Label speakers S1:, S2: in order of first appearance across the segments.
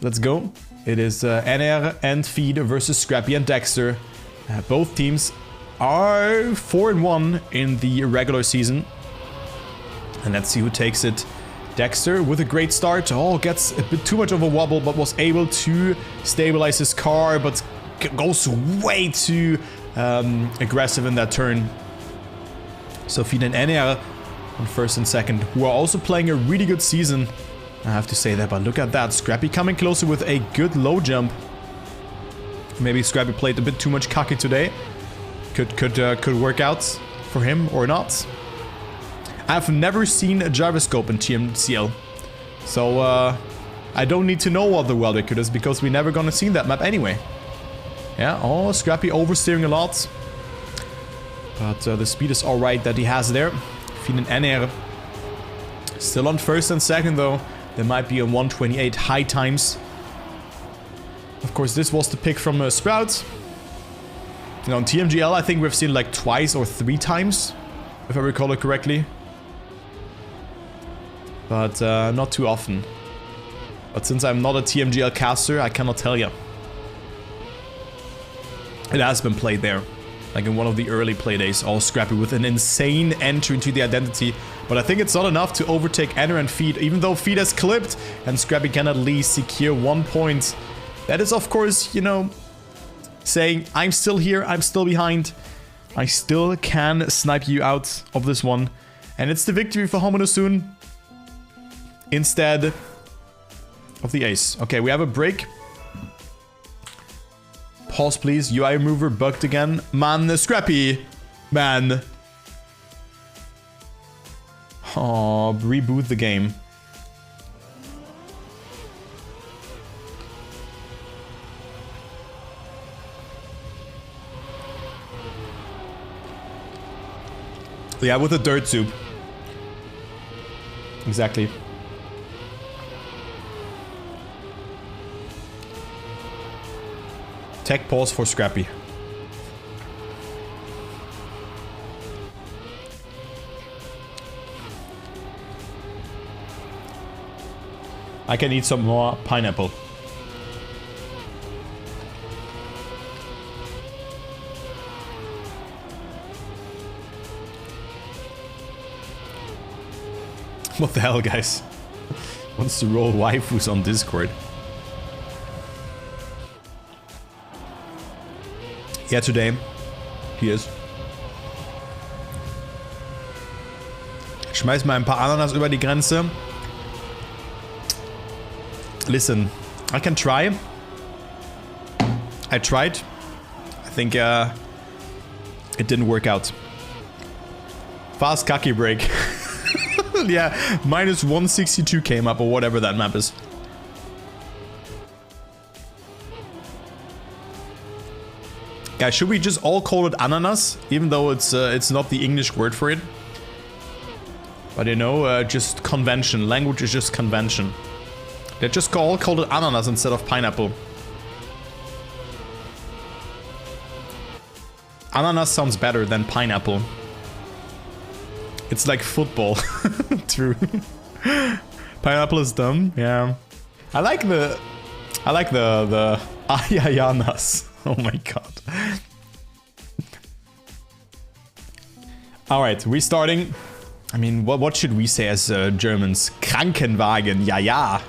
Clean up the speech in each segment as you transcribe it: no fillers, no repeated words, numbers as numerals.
S1: Let's go. It is Ener and Feed versus Scrapie and Dexter. Both teams are 4-1 in the regular season. And let's see who takes it. Dexter with a great start. Oh, gets a bit too much of a wobble, but was able to stabilize his car, but goes way too aggressive in that turn. So Feed and Ener on first and second, who are also playing a really good season. I have to say that, but look at that. Scrapie coming closer with a good low jump. Maybe Scrapie played a bit too much cocky today. Could work out for him or not. I've never seen a gyroscope in TMCL. So I don't need to know what the world record is because we're never gonna see that map anyway. Yeah, oh, Scrapie oversteering a lot. But the speed is alright that he has there. Feed and Ener still on first and second though. There might be a 128 high times. Of course, this was the pick from Sprout. You know, on TMGL, I think we've seen like twice or 3 times, if I recall it correctly. But not too often. But since I'm not a TMGL caster, I cannot tell you. It has been played there, like in one of the early playdays. All Scrapie with an insane entry into the identity. But I think it's not enough to overtake Ener and Feed, even though Feed has clipped and Scrapie can at least secure 1 point. That is, of course, you know, saying, I'm still here, I'm still behind. I still can snipe you out of this one. And it's the victory for Homyno soon, instead of the ace. Okay, we have a break. Pause, please. UI remover bugged again. Man, Scrapie. Man. Oh, reboot the game. Yeah, with a dirt soup. Exactly. Tech pause for Scrapie. I can eat some more pineapple. What the hell, guys? Wants to roll waifus on Discord. Yeah, today. He is. Ich schmeiß mal ein paar Ananas über die Grenze. Listen, I can try. I tried. I think it didn't work out. Fast kaki break. Yeah, minus 162 came up or whatever that map is. Guys, should we just all call it ananas, even though it's not the English word for it? But you know, just convention. Language is just convention. They just all called it ananas instead of pineapple. Ananas sounds better than pineapple. It's like football. True. Pineapple is dumb. Yeah. I like the ayayanas. Oh my god. All right, restarting. I mean, what should we say as Germans? Krankenwagen. Ja, ja.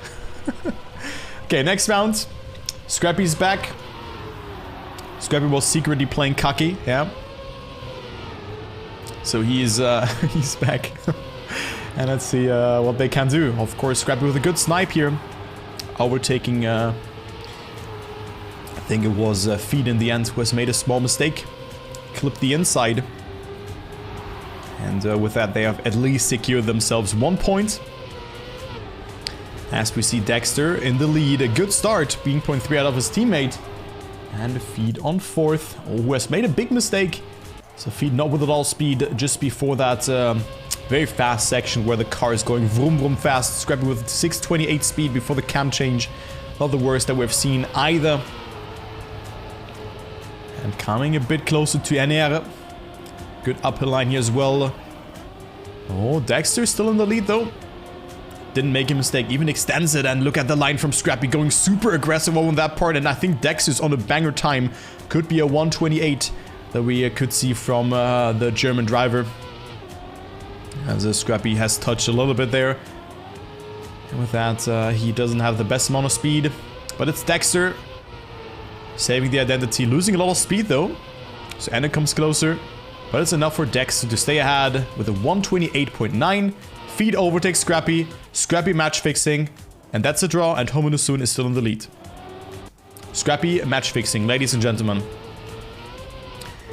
S1: Okay, next round. Scrapie's back. Scrapie was secretly playing cocky, yeah. So he's he's back. And let's see what they can do. Of course, Scrapie with a good snipe here. Overtaking, I think it was Feed in the end who has made a small mistake. Clipped the inside. And with that, they have at least secured themselves 1 point. As we see Dexter in the lead, a good start, being 0.3 out of his teammate. And Feed on fourth, who has made a big mistake. So Feed not with at all speed just before that very fast section where the car is going vroom vroom fast. Scrapie with 628 speed before the cam change. Not the worst that we've seen either. And coming a bit closer to Ener. Good uphill line here as well. Oh, Dexter still in the lead though. didn't make a mistake, even extends it, and look at the line from Scrapie going super aggressive on that part, and I think Dexter's on a banger time. Could be a 128 that we could see from the German driver. As Scrapie has touched a little bit there. And with that, he doesn't have the best amount of speed, but it's Dexter saving the identity, losing a lot of speed though. So Ener comes closer, but it's enough for Dexter to stay ahead with a 128.9. Feed overtakes Scrapie, Scrapie match fixing, and that's a draw, and Homyno Tsun is still in the lead. Scrapie match fixing, ladies and gentlemen. You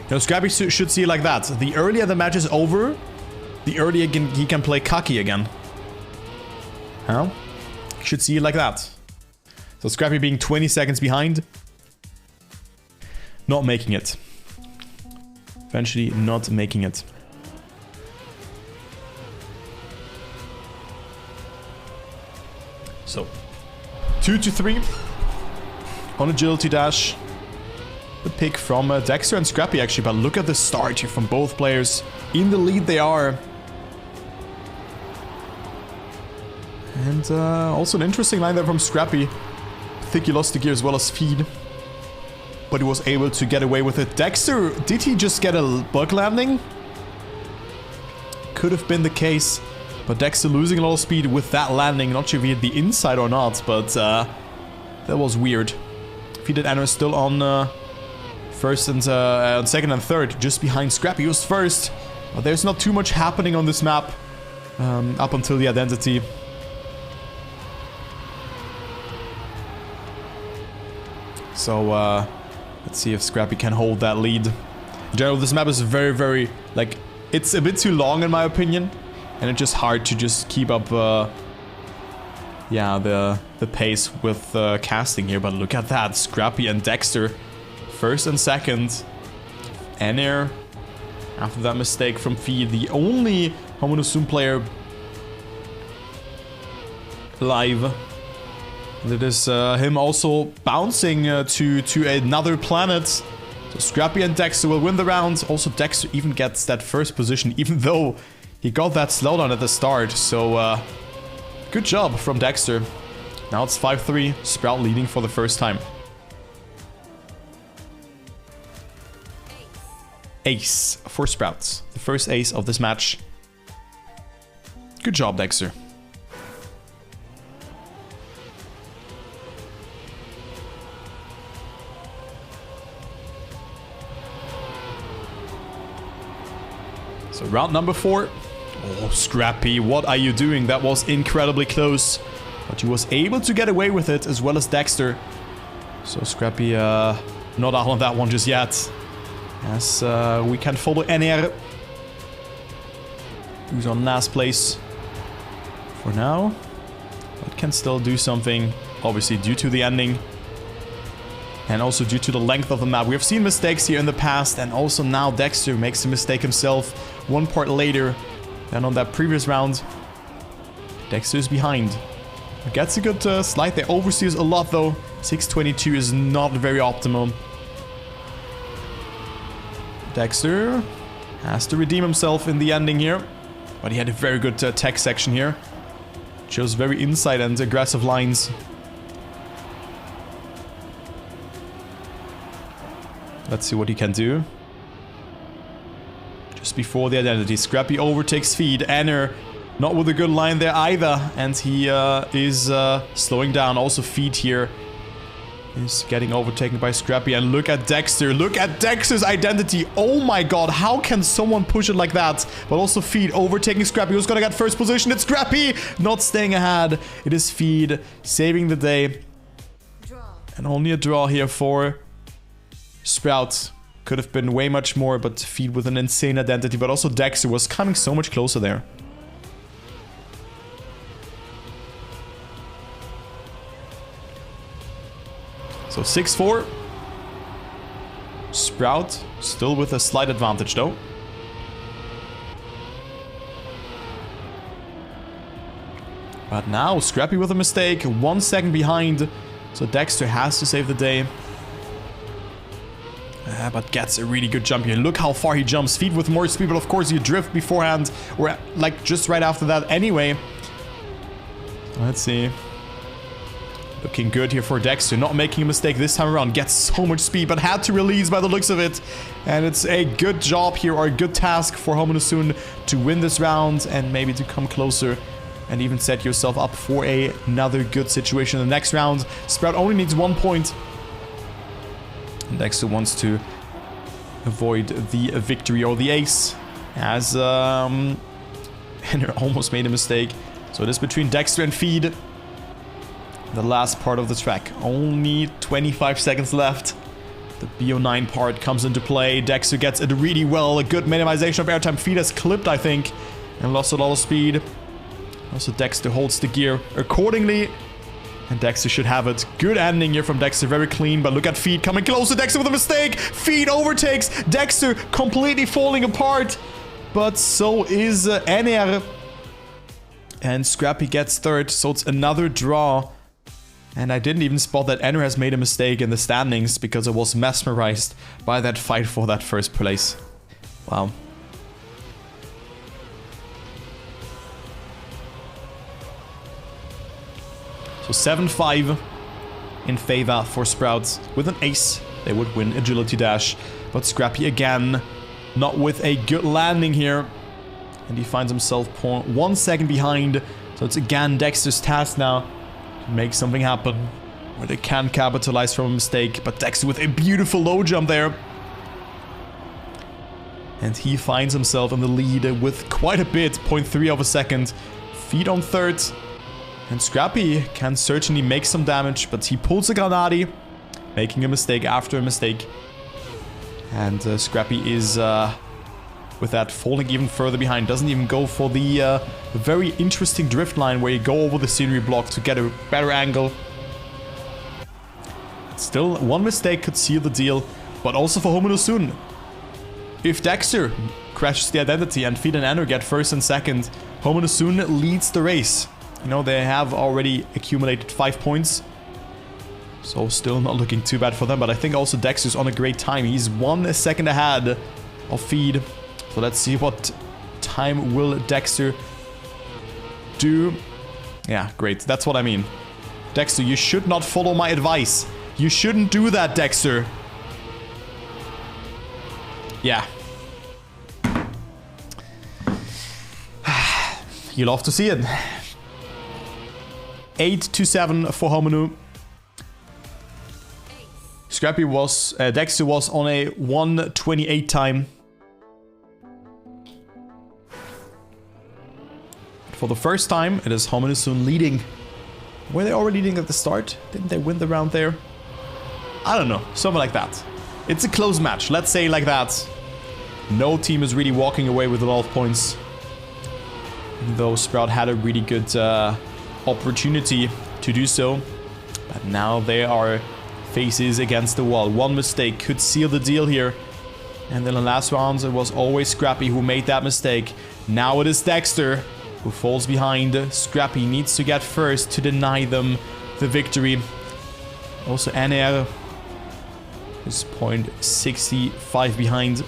S1: know, Scrapie should see it like that. The earlier the match is over, the earlier he can play cocky again. Huh? Should see it like that. So Scrapie being 20 seconds behind. Not making it. Eventually not making it. So, 2 to 3 on agility dash. The pick from Dexter and Scrapie actually, but look at the start here from both players. In the lead they are. And also an interesting line there from Scrapie. I think he lost the gear as well as feed. But he was able to get away with it. Dexter, did he just get a bug landing? Could have been the case. But Dexter losing a lot of speed with that landing. Not sure if he hit the inside or not, but that was weird. Feeded Ener still on first and second and third, just behind Scrapie. He was first. But there's not too much happening on this map up until the identity. So let's see if Scrapie can hold that lead. In general, this map is very, very, like, it's a bit too long in my opinion. And it's just hard to just keep up, yeah, the pace with casting here. But look at that, Scrapie and Dexter, first and second. Ener, after that mistake from Feed, the only Homyno Tsun player alive. That is him also bouncing to another planet. So Scrapie and Dexter will win the round. Also, Dexter even gets that first position, even though he got that slowdown at the start. So, good job from Dexter. Now it's 5-3. Sprout leading for the first time. Ace for Sprout. The first ace of this match. Good job, Dexter. So round number 4. Oh, Scrapie, what are you doing? That was incredibly close. But he was able to get away with it, as well as Dexter. So Scrapie not out on that one just yet. As we can follow Ener, who's on last place for now. But can still do something, obviously due to the ending. And also due to the length of the map. We have seen mistakes here in the past, and also now Dexter makes a mistake himself one part later than on that previous round. Dexter is behind. Gets a good slide there, oversteers a lot though. 622 is not very optimal. Dexter has to redeem himself in the ending here, but he had a very good tech section here. Chose very inside and aggressive lines. Let's see what he can do. Just before the identity, Scrapie overtakes Feed. Ener not with a good line there either, and he is slowing down. Also Feed here is getting overtaken by Scrapie, and look at Dexter. Look at Dexter's identity. Oh my god, how can someone push it like that? But also Feed overtaking Scrapie. Who's gonna get first position? It's Scrapie not staying ahead. It is Feed saving the day. And only a draw here for Sprout. Could have been way much more, but Feed with an insane identity. But also Dexter was coming so much closer there. So 6-4. Sprout still with a slight advantage though. But now Scrapie with a mistake. 1 second behind. So Dexter has to save the day. But gets a really good jump here. Look how far he jumps. Feed with more speed, but of course you drift beforehand. Or like just right after that anyway. Let's see. Looking good here for Dexter. Not making a mistake this time around. Gets so much speed, but had to release by the looks of it. And it's a good job here, or a good task for Homyno Tsun to win this round and maybe to come closer and even set yourself up for another good situation in the next round. Sprout only needs 1 point. And Dexter wants to avoid the victory or the ace, as Ener almost made a mistake. So it is between Dexter and Feed. The last part of the track. Only 25 seconds left. The BO9 part comes into play. Dexter gets it really well. A good minimization of airtime. Feed has clipped, I think, and lost a lot of speed. Also, Dexter holds the gear accordingly. And Dexter should have it. Good ending here from Dexter. Very clean. But look at Feed coming close to Dexter with a mistake. Feed overtakes. Dexter completely falling apart. But so is Ener. And Scrapie gets third. So it's another draw. And I didn't even spot that Ener has made a mistake in the standings because I was mesmerized by that fight for that first place. Wow. So 7-5 in favor for Sprouts. With an ace, they would win Agility Dash. But Scrapie again, not with a good landing here. And he finds himself 1 second behind. So it's again Dexter's task now. Make something happen where they can capitalize from a mistake, but Dexter with a beautiful low jump there. And he finds himself in the lead with quite a bit, 0.3 of a second. Feed on third. And Scrapie can certainly make some damage, but he pulls a Granati, making a mistake after a mistake. And Scrapie is, with that, falling even further behind. Doesn't even go for the very interesting drift line where you go over the scenery block to get a better angle. Still, one mistake could seal the deal, but also for Homyno Tsun. If Dexter crashes the identity and Feed and Ener get first and second, Homyno Tsun leads the race. You know, they have already accumulated 5 points. So still not looking too bad for them, but I think also Dexter's on a great time. He's 1 second ahead of Feed. So let's see what time will Dexter do. Yeah, great. That's what I mean. Dexter, you should not follow my advice. You shouldn't do that, Dexter. Yeah. You love to see it. 8-7 for Homyno. Scrapie was... Dexter was on a 1:28 time. For the first time, it is Homyno Tsun leading. Were they already leading at the start? Didn't they win the round there? I don't know. Something like that. It's a close match. Let's say like that. No team is really walking away with a lot of points. Even though Sprout had a really good opportunity to do so. But now they are faces against the wall. One mistake could seal the deal here. And then in the last rounds, it was always Scrapie who made that mistake. Now it is Dexter who falls behind. Scrapie needs to get first to deny them the victory. Also Ener is 0.65 behind.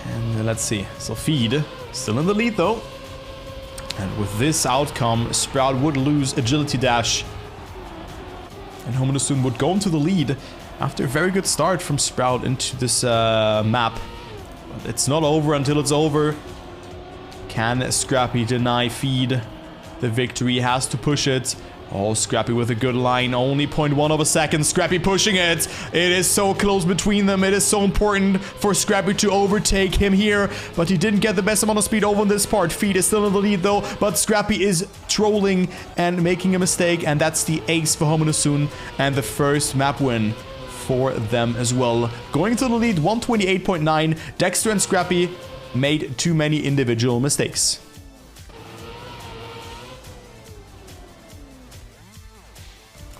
S1: And let's see. So Feed still in the lead though. And with this outcome, Sprout would lose Agility Dash. And Homyno Tsun would go into the lead after a very good start from Sprout into this map. But it's not over until it's over. Can Scrapie deny Feed the victory? Has to push it. Oh, Scrapie with a good line. Only 0.1 of a second. Scrapie pushing it. It is so close between them. It is so important for Scrapie to overtake him here. But he didn't get the best amount of speed over on this part. Feed is still in the lead though. But Scrapie is trolling and making a mistake. And that's the ace for Homyno Tsun. And the first map win for them as well. Going to the lead, 128.9. Dexter and Scrapie made too many individual mistakes.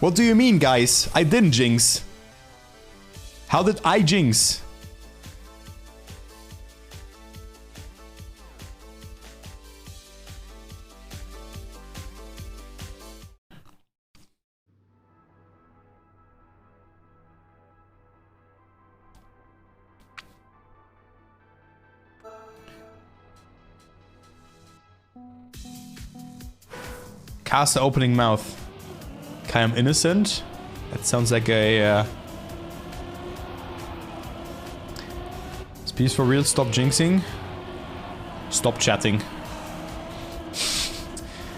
S1: What do you mean, guys? I didn't jinx. How did I jinx? Caster opening mouth. Okay, I'm innocent. That sounds like a... Speeds for real, stop jinxing. Stop chatting.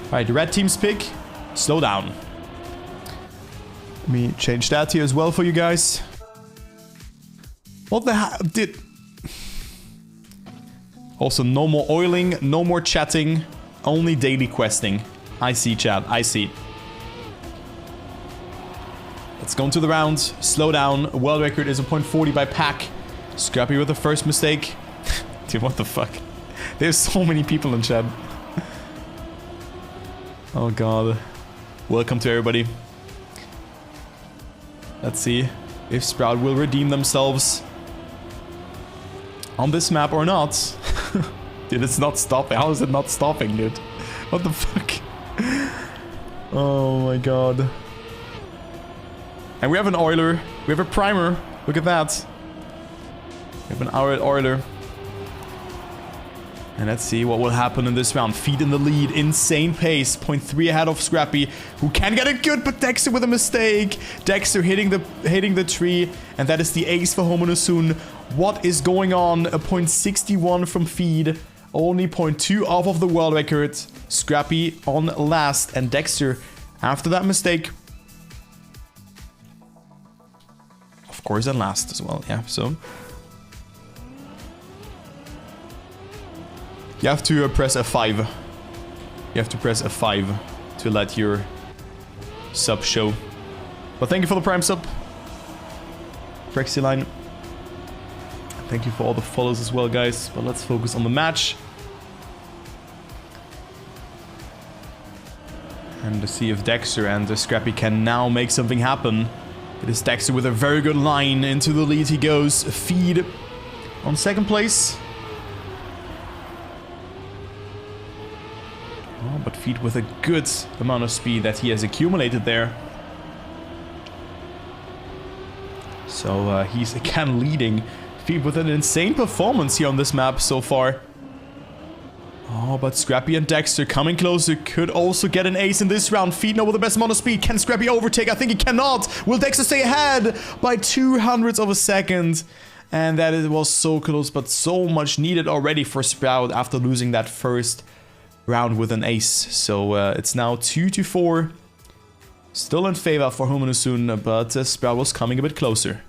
S1: Alright, the red team's pick. Slow down. Let me change that here as well for you guys. What the hell did... Also, no more oiling, no more chatting. Only daily questing. I see, chat. I see. Let's go into the round. Slow down. World record is a 0.40 by pack. Scrapie with the first mistake. Dude, what the fuck? There's so many people in chat. Oh god. Welcome to everybody. Let's see if Sprout will redeem themselves on this map or not. Dude, it's not stopping. How is it not stopping, dude? What the fuck? Oh my god. And we have an oiler. We have a primer. Look at that. We have an oiler. And let's see what will happen in this round. Feet in the lead. Insane pace. 0.3 ahead of Scrapie, who can get it good, but Dexter with a mistake. Dexter hitting the tree. And that is the ace for Homyno Tsun. What is going on? A 0.61 from Feed. Only 0.2 off of the world record. Scrapie on last. And Dexter, after that mistake, of course, on last as well. Yeah, so... You have to press F5. You have to press F5 to let your sub show. But thank you for the prime sub, Prexiline. Thank you for all the follows as well, guys. But let's focus on the match. And to see if Dexter and Scrapie can now make something happen. It is Dexter with a very good line. Into the lead he goes. Feed on second place. Oh, but Feed with a good amount of speed that he has accumulated there. So he's again leading. Feed with an insane performance here on this map so far. Oh, but Scrapie and Dexter coming closer. Could also get an ace in this round. Feed now with the best amount of speed. Can Scrapie overtake? I think he cannot. Will Dexter stay ahead by 0.02 of a second? And that it was so close, but so much needed already for Sprout after losing that first round with an ace. So it's now 2-4. Still in favor for Homyno Tsun, but Sprout was coming a bit closer.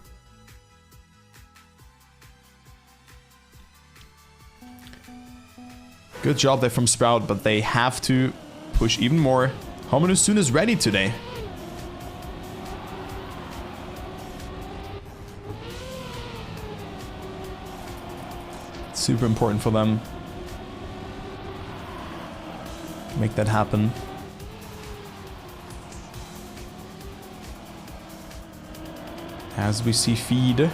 S1: Good job there from Sprout, but they have to push even more. Homyno Tsun is ready today. Super important for them. Make that happen. As we see Feed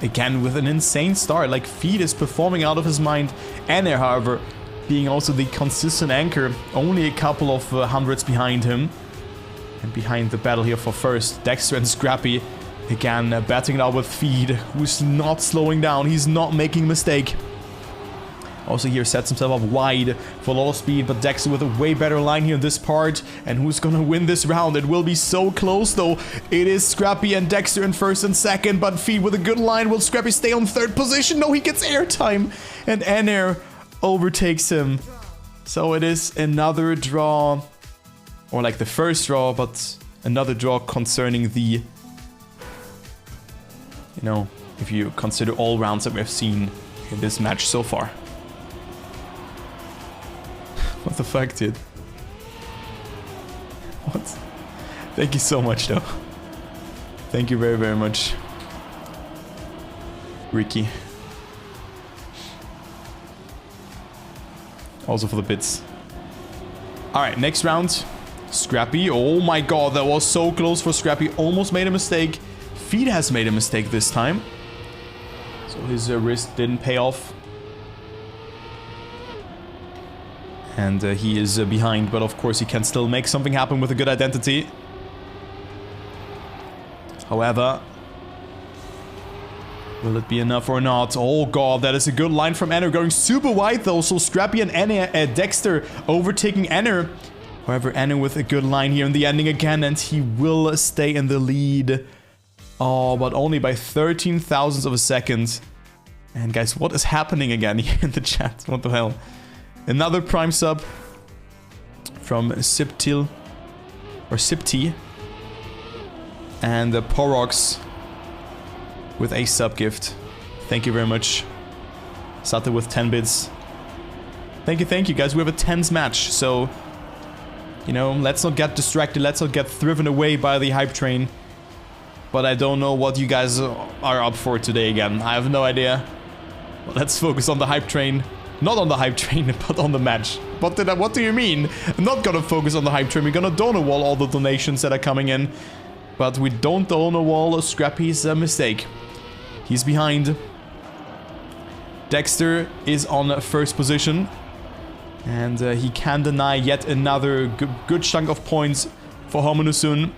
S1: again with an insane start. Like, Feed is performing out of his mind. Ener, however, being also the consistent anchor. Only a couple of hundreds behind him. And behind the battle here for first. Dexter and Scrapie again batting it out with Feed, who's not slowing down. He's not making a mistake. Also here sets himself up wide for a lot of speed, but Dexter with a way better line here in this part. And who's gonna win this round? It will be so close though. It is Scrapie and Dexter in first and second, but Feed with a good line. Will Scrapie stay on third position? No, he gets airtime. And Ener overtakes him. So it is another draw. Or like the first draw, but another draw concerning the... You know, if you consider all rounds that we have seen in this match so far. What the fuck, dude? What? Thank you so much, though. Thank you very, very much, Ricky. Also for the bits. Alright, next round. Scrapie. Oh my god, that was so close for Scrapie. Almost made a mistake. Feed has made a mistake this time. So his wrist didn't pay off. And he is behind, but of course he can still make something happen with a good identity. However, will it be enough or not? Oh god, that is a good line from Ener, going super wide though. So Scrapie and Ener, Dexter overtaking Ener. However, Ener with a good line here in the ending again, and he will stay in the lead. Oh, but only by 13 thousandths of a second. And guys, what is happening again here in the chat? What the hell? Another prime sub from Siptil or Sipti. And the Porox with a sub gift. Thank you very much. Sate with 10 bits. Thank you guys. We have a 10s match, so you know, let's not get distracted, let's not get driven away by the hype train. But I don't know what you guys are up for today again. I have no idea. Well, let's focus on the hype train. Not on the hype train, but on the match. What do you mean? I'm not gonna focus on the hype train. We're gonna donor wall all the donations that are coming in. But we don't donor wall Scrapie's mistake. He's behind. Dexter is on first position. And he can deny yet another good chunk of points for Homyno soon.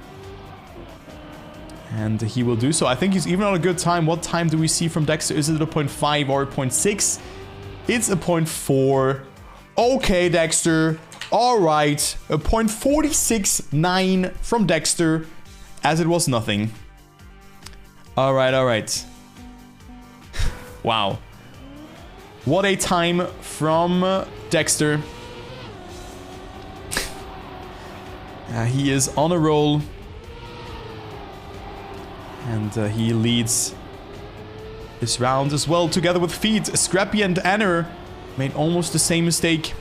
S1: And he will do so. I think he's even on a good time. What time do we see from Dexter? Is it a 0.5 or a 0.6? It's a 0.4. Okay, Dexter. Alright. A 0.469 from Dexter. As it was nothing. Alright. Wow. What a time from Dexter. He is on a roll. And he leads this round as well, together with Feet. Scrapie and Ener made almost the same mistake.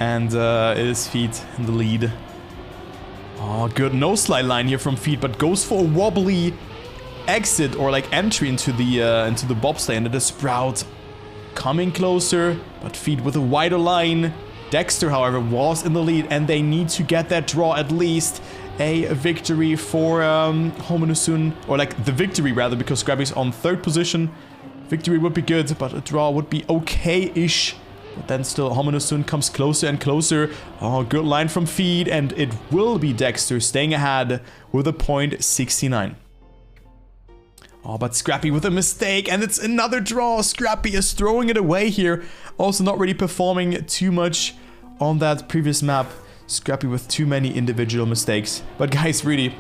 S1: And it is Feet in the lead. Oh, good no slide line here from Feet, but goes for a wobbly exit or like entry into the bobsleigh, and it is Sprout coming closer, but Feet with a wider line. Dexter, however, was in the lead, and they need to get that draw, at least a victory for Homyno soon, or like the victory rather, because Scrapie's on third position. Victory would be good, but a draw would be okay-ish. But then still, Homyno soon comes closer and closer. Oh, good line from Feed, and it will be Dexter staying ahead with a 0.69. Oh, but Scrapie with a mistake, and it's another draw. Scrapie is throwing it away here. Also not really performing too much on that previous map. Scrapie with too many individual mistakes. But guys, really,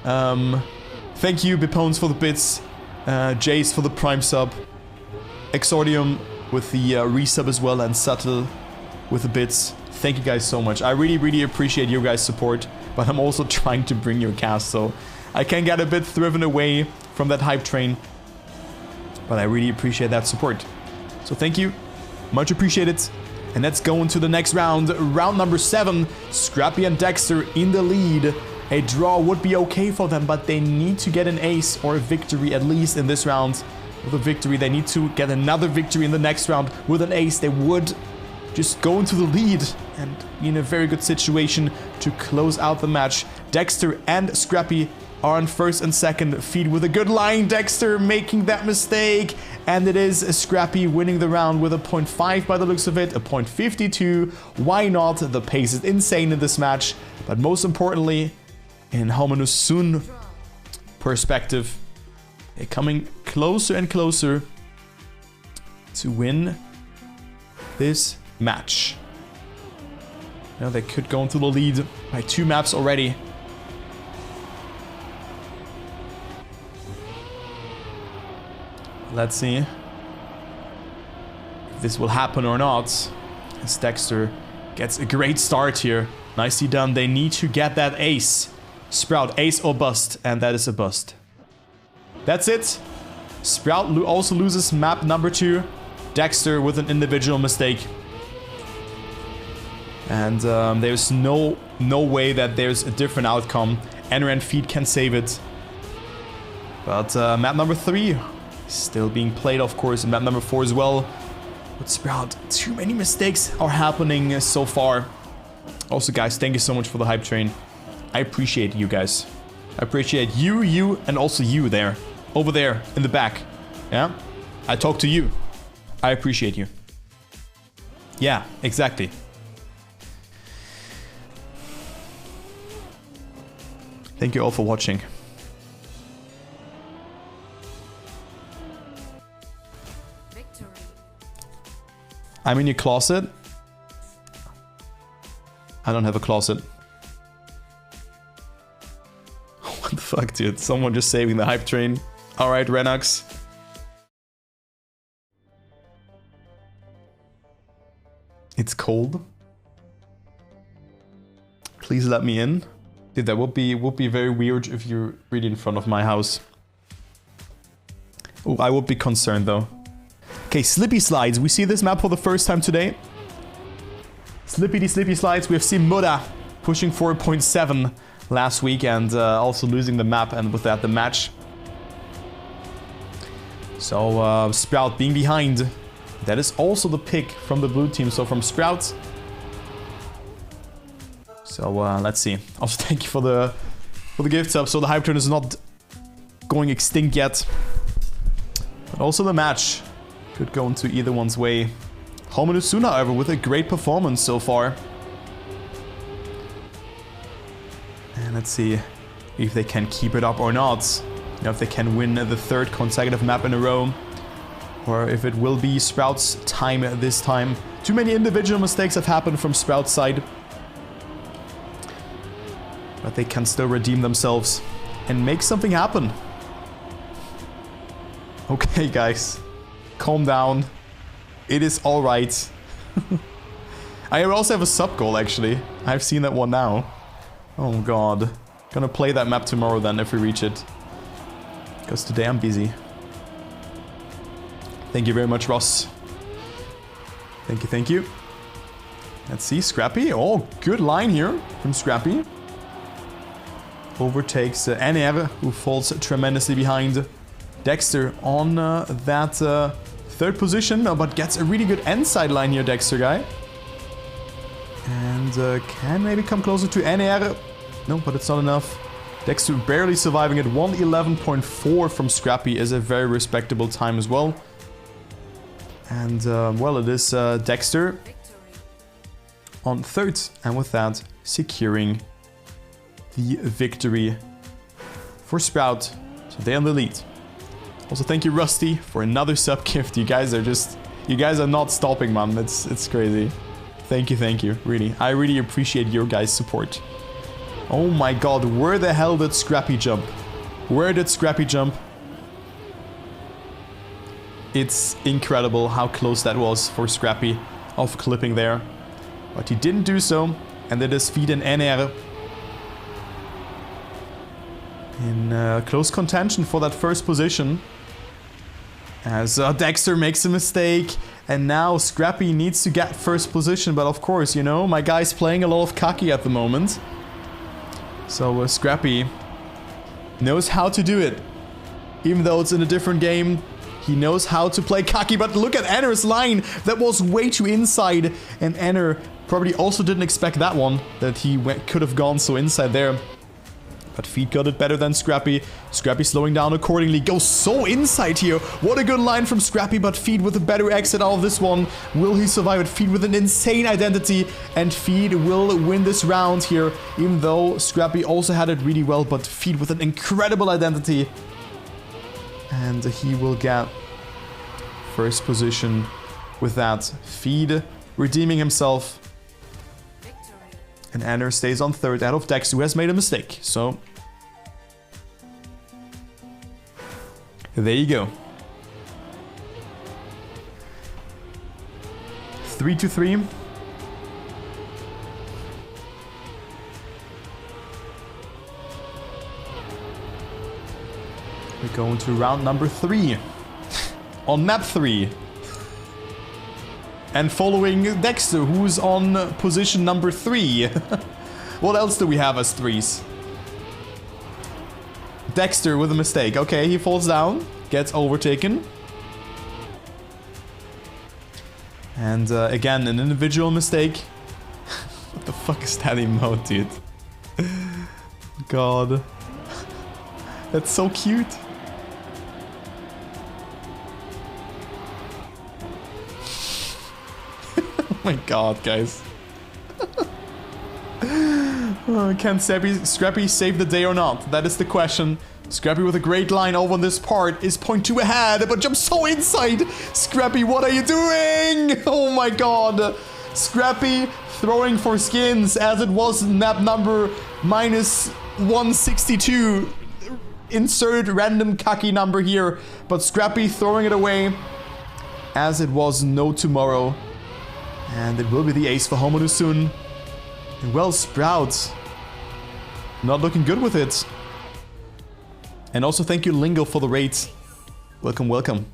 S1: thank you, Bipones, for the bits. Jace for the prime sub. Exordium with the resub as well, and Subtle with the bits. Thank you guys so much. I really appreciate your guys' support, but I'm also trying to bring your cast, so I can get a bit driven away from that hype train. But I really appreciate that support. So thank you. Much appreciated. And let's go into the next round. Round number 7. Scrapie and Dexter in the lead. A draw would be okay for them, but they need to get an ace or a victory at least in this round. With a victory, they need to get another victory in the next round. With an ace, they would just go into the lead and be in a very good situation to close out the match. Dexter and Scrapie are on first and second. Feed with a good line. Dexter making that mistake. And it is Scrapie winning the round with a 0.5 by the looks of it. A 0.52. Why not? The pace is insane in this match. But most importantly, in Homyno's Tsun perspective, they're coming closer and closer to win this match. Now they could go into the lead by 2 maps already. Let's see if this will happen or not. As Dexter gets a great start here. Nicely done. They need to get that ace. Sprout, ace or bust. And that is a bust. That's it. Sprout also loses map number 2. Dexter with an individual mistake. And there's no way that there's a different outcome. Ener and Feed can save it. But map number 3 still being played, of course, and map number 4 as well. But Sprout, too many mistakes are happening so far. Also, guys, thank you so much for the hype train. I appreciate you guys. I appreciate you, and also you there. Over there, in the back. Yeah? I talk to you. I appreciate you. Yeah, exactly. Thank you all for watching. I'm in your closet. I don't have a closet. What the fuck, dude? Someone just saving the hype train. Alright, Renux. It's cold. Please let me in. Dude, that would be very weird if you're really in front of my house. Oh, I would be concerned though. Okay, Slippy Slides. We see this map for the first time today. Slippity Slides. We have seen Muda pushing 4.7 last week and also losing the map and with that the match. So Sprout being behind. That is also the pick from the blue team. So from Sprout. So let's see. Also thank you for the gift sub. So the hype turn is not going extinct yet. But also the match could go into either one's way. Homyno Tsun, however, with a great performance so far. And let's see if they can keep it up or not. You know, if they can win the third consecutive map in a row. Or if it will be Sprout's time this time. Too many individual mistakes have happened from Sprout's side. But they can still redeem themselves and make something happen. Okay, guys. Calm down. It is alright. I also have a sub goal, actually. I've seen that one now. Oh, God. Gonna play that map tomorrow then, if we reach it. Because today I'm busy. Thank you very much, Ross. Thank you. Let's see, Scrapie. Oh, good line here from Scrapie. Overtakes Ener, who falls tremendously behind. Dexter on that third position, but gets a really good inside line here, Dexter guy. And can maybe come closer to Ener. No, but it's not enough. Dexter barely surviving at 111.4 from Scrapie is a very respectable time as well. And, well, it is Dexter on third. And with that, securing the victory for Sprout. So they're in the lead. Also, thank you, Rusty, for another sub gift. You guys are not stopping, man. It's crazy. Thank you, really. I really appreciate your guys' support. Oh my god, where the hell did Scrapie jump? Where did Scrapie jump? It's incredible how close that was for Scrapie of clipping there. But he didn't do so, and it is Feed and Ener in close contention for that first position. As Dexter makes a mistake, and now Scrapie needs to get first position, but of course, you know, my guy's playing a lot of Kaki at the moment. So Scrapie knows how to do it. Even though it's in a different game, he knows how to play Kaki, but look at Ener's line! That was way too inside, and Ener probably also didn't expect that one, that he could have gone so inside there. But Feed got it better than Scrapie. Scrapie slowing down accordingly. Goes so inside here. What a good line from Scrapie, but Feed with a better exit out of this one. Will he survive it? Feed with an insane identity. And Feed will win this round here. Even though Scrapie also had it really well, but Feed with an incredible identity. And he will get first position with that. Feed redeeming himself. And Ener stays on third out of Dexter, who has made a mistake. So there you go. 3-3. We're going to round number 3. On map 3. And following Dexter, who's on position number 3. What else do we have as 3s? Dexter with a mistake. Okay, he falls down. Gets overtaken. And again, an individual mistake. What the fuck is that emote, dude? God. That's so cute. Oh my god, guys. Can Scrapie save the day or not? That is the question. Scrapie with a great line over on this part is 0.2 ahead, but jumps so inside. Scrapie, what are you doing? Oh my my god. Scrapie throwing for skins as it was map number -162. Insert random cocky number here. But Scrapie throwing it away as it was no tomorrow. And it will be the ace for Homyno soon. And well, Sprout not looking good with it. And also thank you Lingo for the raid. Welcome, welcome.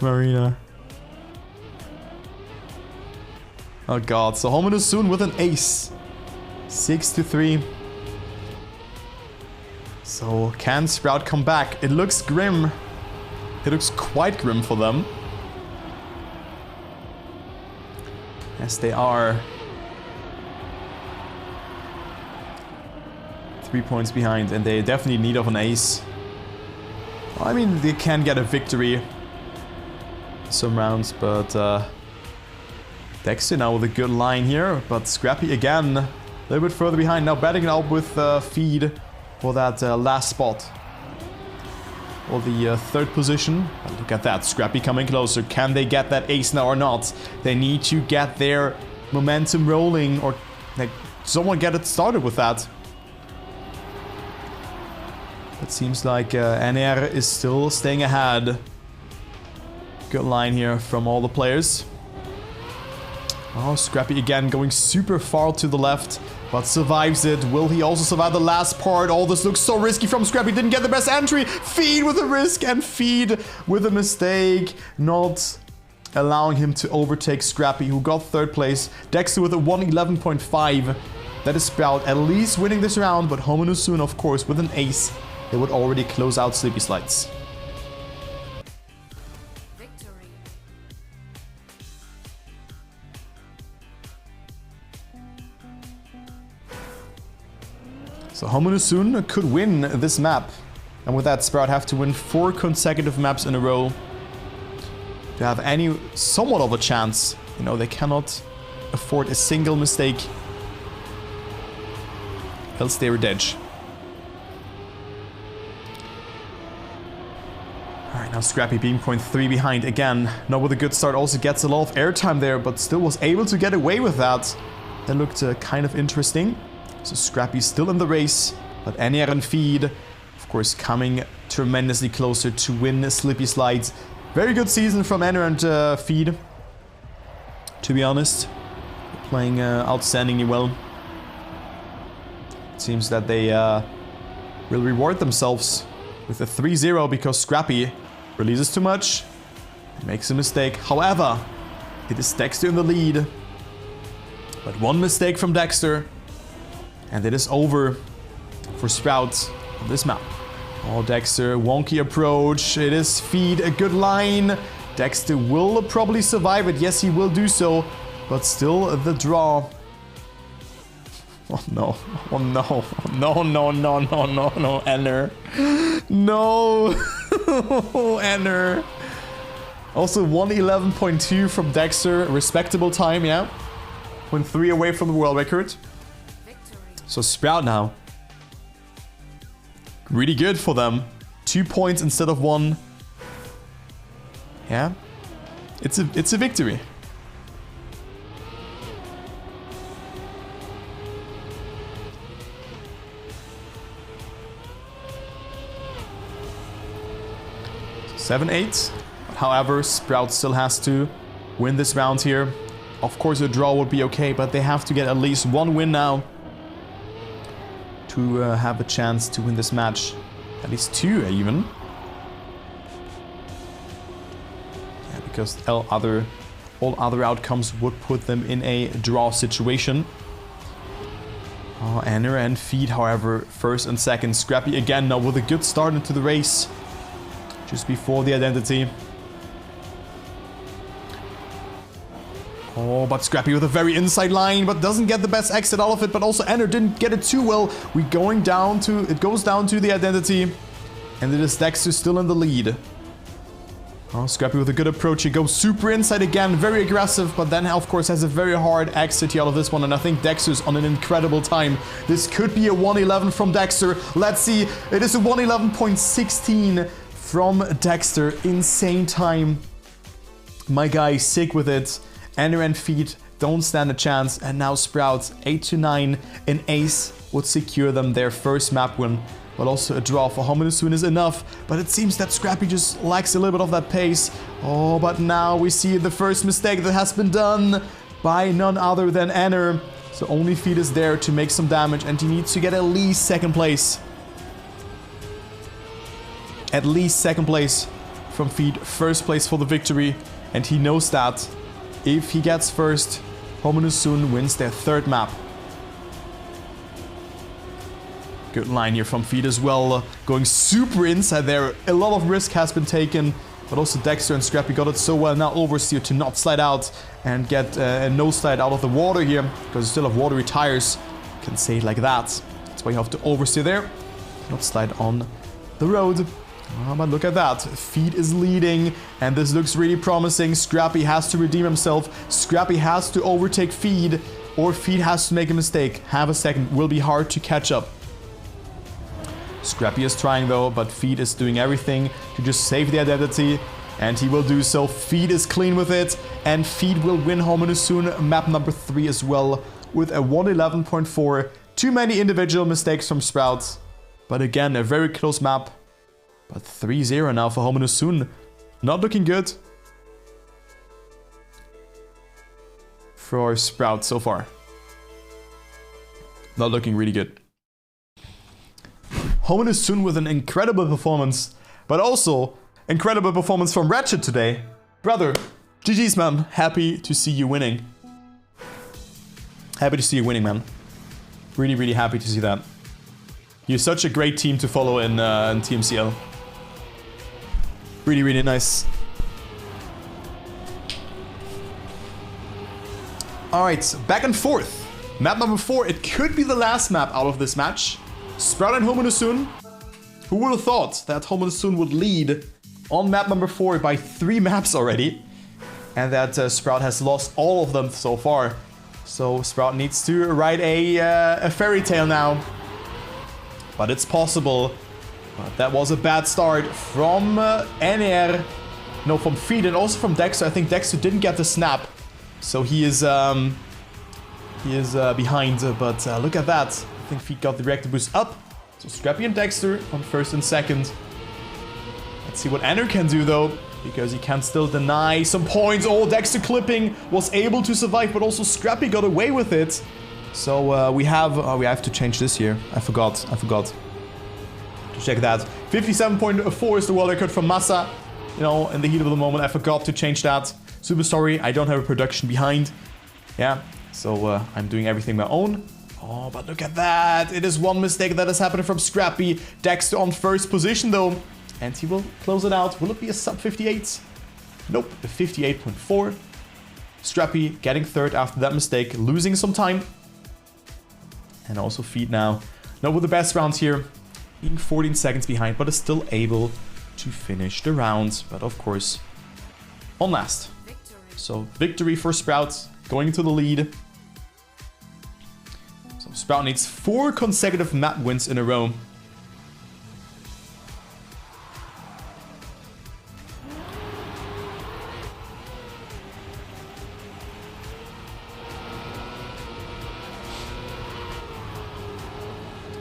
S1: Marina. Oh god, so Homyno soon with an ace. 6-3. So can Sprout come back? It looks grim. It looks quite grim for them. As they are 3 points behind and they definitely need of an ace. Well, I mean, they can get a victory some rounds, but Dexter now with a good line here, but Scrapie again a little bit further behind, now batting it out with feed for that last spot or the third position. But look at that, Scrapie coming closer. Can they get that ace now or not? They need to get their momentum rolling, or like someone get it started with that. It seems like Ener is still staying ahead. Good line here from all the players. Oh, Scrapie again going super far to the left, but survives it. Will he also survive the last part? Oh, this looks so risky from Scrapie. Didn't get the best entry. Feed with a risk and feed with a mistake. Not allowing him to overtake Scrapie, who got third place. Dexter with a 111.5. That is Sprout at least winning this round, but Homyno soon, of course, with an ace. They would already close out Sleepy Slides. So Homyno soon could win this map. And with that, Sprout have to win 4 consecutive maps in a row to have any somewhat of a chance. You know, they cannot afford a single mistake, else they were dead. Alright, now Scrapie being 0.3 behind again. Not with a good start, also gets a lot of airtime there, but still was able to get away with that. That looked kind of interesting. So Scrapie still in the race, but Ener and Feed, of course, coming tremendously closer to win Sleepy Slides. Very good season from Ener and Feed, to be honest. Playing outstandingly well. It seems that they will reward themselves with a 3-0 because Scrapie releases too much and makes a mistake. However, it is Dexter in the lead. But one mistake from Dexter, and it is over for Sprout on this map. Oh, Dexter, wonky approach. It is Feed, a good line. Dexter will probably survive it. Yes, he will do so. But still the draw. Oh no. Oh no. No, no, no, no, no, no, Ener. No. Ener. Also 111.2 from Dexter. Respectable time, yeah. 0.3 away from the world record. So Sprout now. Really good for them. 2 points instead of 1. Yeah. It's a victory. So 7-8. However, Sprout still has to win this round here. Of course, a draw would be okay, but they have to get at least 1 win now to have a chance to win this match. At least 2 even. Yeah, because all other outcomes would put them in a draw situation. Oh, Ener and Feed, however, first and second. Scrapie again now with a good start into the race. Just before the identity. Oh, but Scrapie with a very inside line, but doesn't get the best exit out of it. But also Ener didn't get it too well. It goes down to the identity. And it is Dexter still in the lead. Oh, Scrapie with a good approach. He goes super inside again, very aggressive, but then of course has a very hard exit out of this one. And I think Dexter's on an incredible time. This could be a 111 from Dexter. Let's see. It is a 111.16 from Dexter. Insane time. My guy sick with it. Ener and Feed don't stand a chance. And now Sprout 8 to 9. An ace would secure them their first map win. But also a draw for Homyno Tsun is enough. But it seems that Scrapie just lacks a little bit of that pace. Oh, but now we see the first mistake that has been done by none other than Ener. So only Feed is there to make some damage. And he needs to get at least second place. At least second place from Feed. First place for the victory. And he knows that if he gets first, Homyno Tsun wins their third map. Good line here from Feed as well. Going super inside there. A lot of risk has been taken. But also Dexter and Scrapie got it so well. Now oversteer to not slide out and get a no slide out of the water here. Because you still have watery tires. Can say it like that. That's why you have to oversteer there. Not slide on the road. Oh, but look at that. Feed is leading. And this looks really promising. Scrapie has to redeem himself. Scrapie has to overtake Feed. Or Feed has to make a mistake. Have a second. Will be hard to catch up. Scrapie is trying though, but Feed is doing everything to just save the identity. And he will do so. Feed is clean with it. And Feed will win Homyno Tsun map number 3 as well. With a 111.4. Too many individual mistakes from Sprout. But again, a very close map. But 3-0 now for Homyno Tsun. Not looking good for Sprout so far. Not looking really good. Homyno Tsun with an incredible performance, but also incredible performance from Ratchet today. Brother, GG's man. Happy to see you winning. Happy to see you winning, man. Really, really happy to see that. You're such a great team to follow in TMCL. Really, really nice. Alright, back and forth. Map number 4. It could be the last map out of this match. Sprout and Homyno Tsun. Who would have thought that Homyno Tsun would lead on map number 4 by 3 maps already? And that Sprout has lost all of them so far. So Sprout needs to write a fairy tale now. But it's possible. But that was a bad start from Ener. No, from Feed and also from Dexter. I think Dexter didn't get the snap. So he is behind. But look at that. I think Feed got the reactor boost up. So Scrapie and Dexter on first and second. Let's see what Ener can do though. Because he can still deny some points. Oh, Dexter clipping was able to survive. But also Scrapie got away with it. So we have to change this here. I forgot. To check that. 57.4 is the world record from Massa. You know, in the heat of the moment, I forgot to change that. Super sorry, I don't have a production behind. Yeah, so I'm doing everything my own. Oh, but look at that. It is one mistake that has happened from Scrapie. Dexter on first position though. And he will close it out. Will it be a sub 58? Nope, a 58.4. Scrapie getting third after that mistake, losing some time. And also Feed now. Not with the best rounds here. Being 14 seconds behind, but is still able to finish the round. But of course, on last. So victory for Sprout, going into the lead. So Sprout needs 4 consecutive map wins in a row.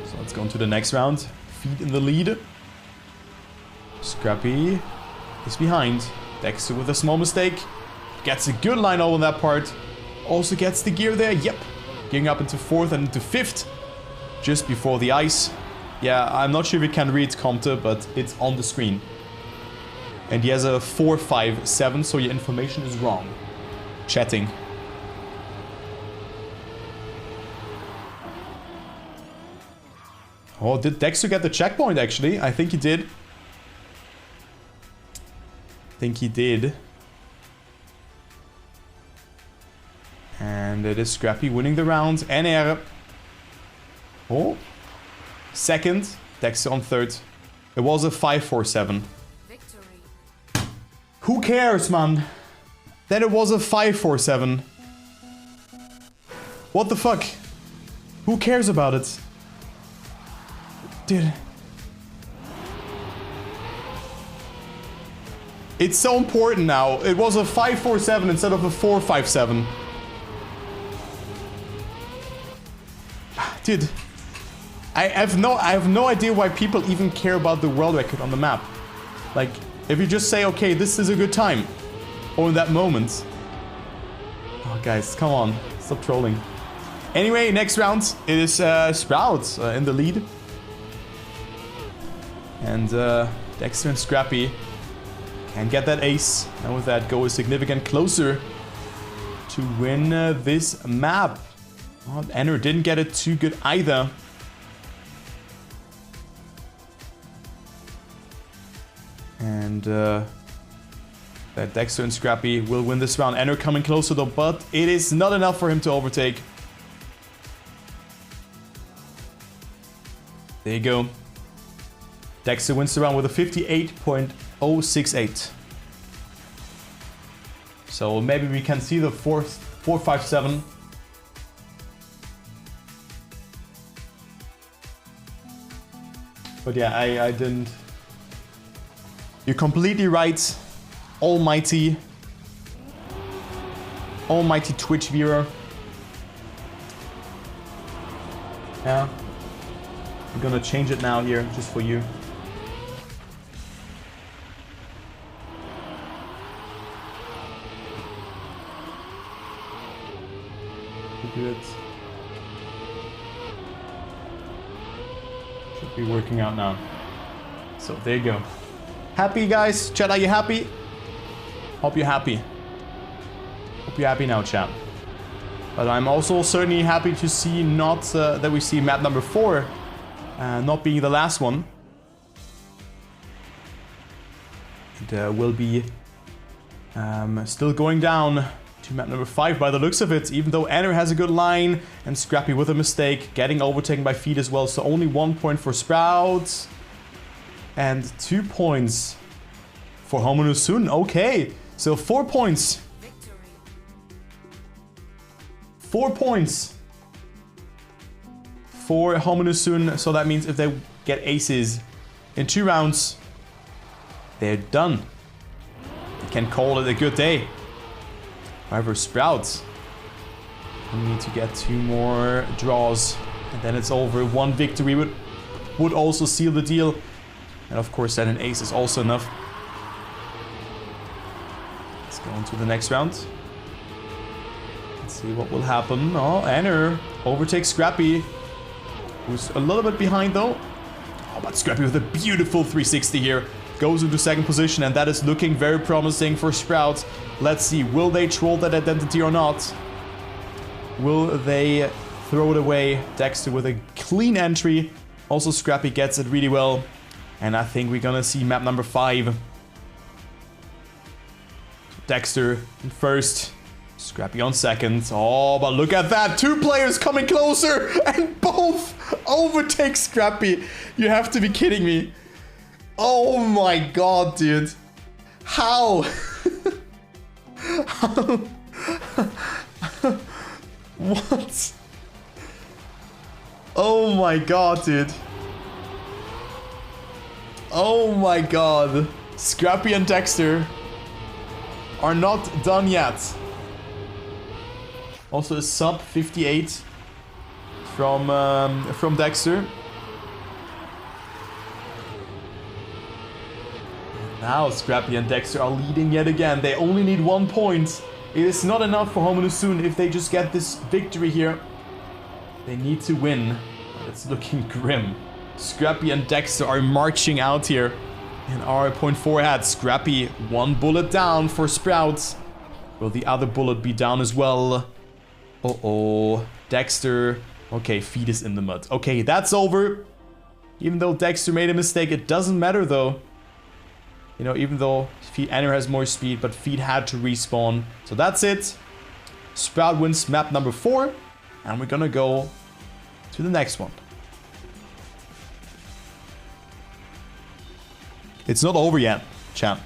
S1: So let's go into the next round. Feed in the lead. Scrapie is behind. Dexter with a small mistake. Gets a good line over that part. Also gets the gear there. Yep. Getting up into 4th and into 5th. Just before the ice. Yeah, I'm not sure if it can read Comte, but it's on the screen. And he has a 4-5-7, so your information is wrong. Chatting. Oh, did Dexter get the checkpoint actually? I think he did. And it is Scrapie winning the round. Ener. Oh. Second. Dexter on third. It was a 5-4-7. Victory. Who cares, man? Then it was a 5-4-7. What the fuck? Who cares about it? Dude. It's so important now. It was a 5-4-7 instead of a 4-5-7. Dude, I have no idea why people even care about the world record on the map. Like, if you just say, okay, this is a good time, or in that moment. Oh, guys, come on, stop trolling. Anyway, next round, it is Sprout in the lead. And Dexter and Scrapie can get that ace, and with that go a significant closer to win this map. Oh, Ener didn't get it too good either. And that Dexter and Scrapie will win this round. Ener coming closer though, but it is not enough for him to overtake. There you go. Dexter wins the round with a 58.068. So maybe we can see the 4-5-7. But yeah, I didn't. You're completely right. Almighty Twitch viewer. Yeah. I'm gonna change it now here, just for you. Good. Should be working out now. So there you go. Happy, guys? Chat, are you happy? Hope you're happy. Hope you're happy now, chat. But I'm also certainly happy to see not that we see map number 4 not being the last one. It will be still going down to map number 5 by the looks of it, even though Ener has a good line and Scrapie with a mistake, getting overtaken by Feed as well. So only 1 point for Sprout and 2 points for Homyno Tsun. Okay, so 4 points. 4 points for Homyno Tsun. So that means if they get aces in 2 rounds, they're done. They can call it a good day. However, Sprout, we need to get 2 more draws, and then it's over. 1 victory would also seal the deal. And of course, then an ace is also enough. Let's go on to the next round. Let's see what will happen. Oh, Ener overtakes Scrapie, who's a little bit behind though. Oh, but Scrapie with a beautiful 360 here. Goes into 2nd position, and that is looking very promising for Sprout. Let's see, will they troll that identity or not? Will they throw it away? Dexter with a clean entry. Also, Scrapie gets it really well. And I think we're gonna see map number 5. Dexter in 1st. Scrapie on 2nd. Oh, but look at that. 2 players coming closer, and both overtake Scrapie. You have to be kidding me. Oh my god, dude. How? How? What? Oh my god, dude. Oh my god. Scrapie and Dexter are not done yet. Also a sub 58 from Dexter. Now Scrapie and Dexter are leading yet again. They only need 1 point. It is not enough for Homyno Tsun if they just get this victory here. They need to win. It's looking grim. Scrapie and Dexter are marching out here and are 0.4 ahead. Scrapie 1 bullet down for Sprout. Will the other bullet be down as well? Uh-oh. Dexter. Okay, Feed is in the mud. Okay, that's over. Even though Dexter made a mistake, it doesn't matter though. You know, even though Ener has more speed, but Feed had to respawn. So that's it. Sprout wins map number 4. And we're gonna go to the next one. It's not over yet, chat.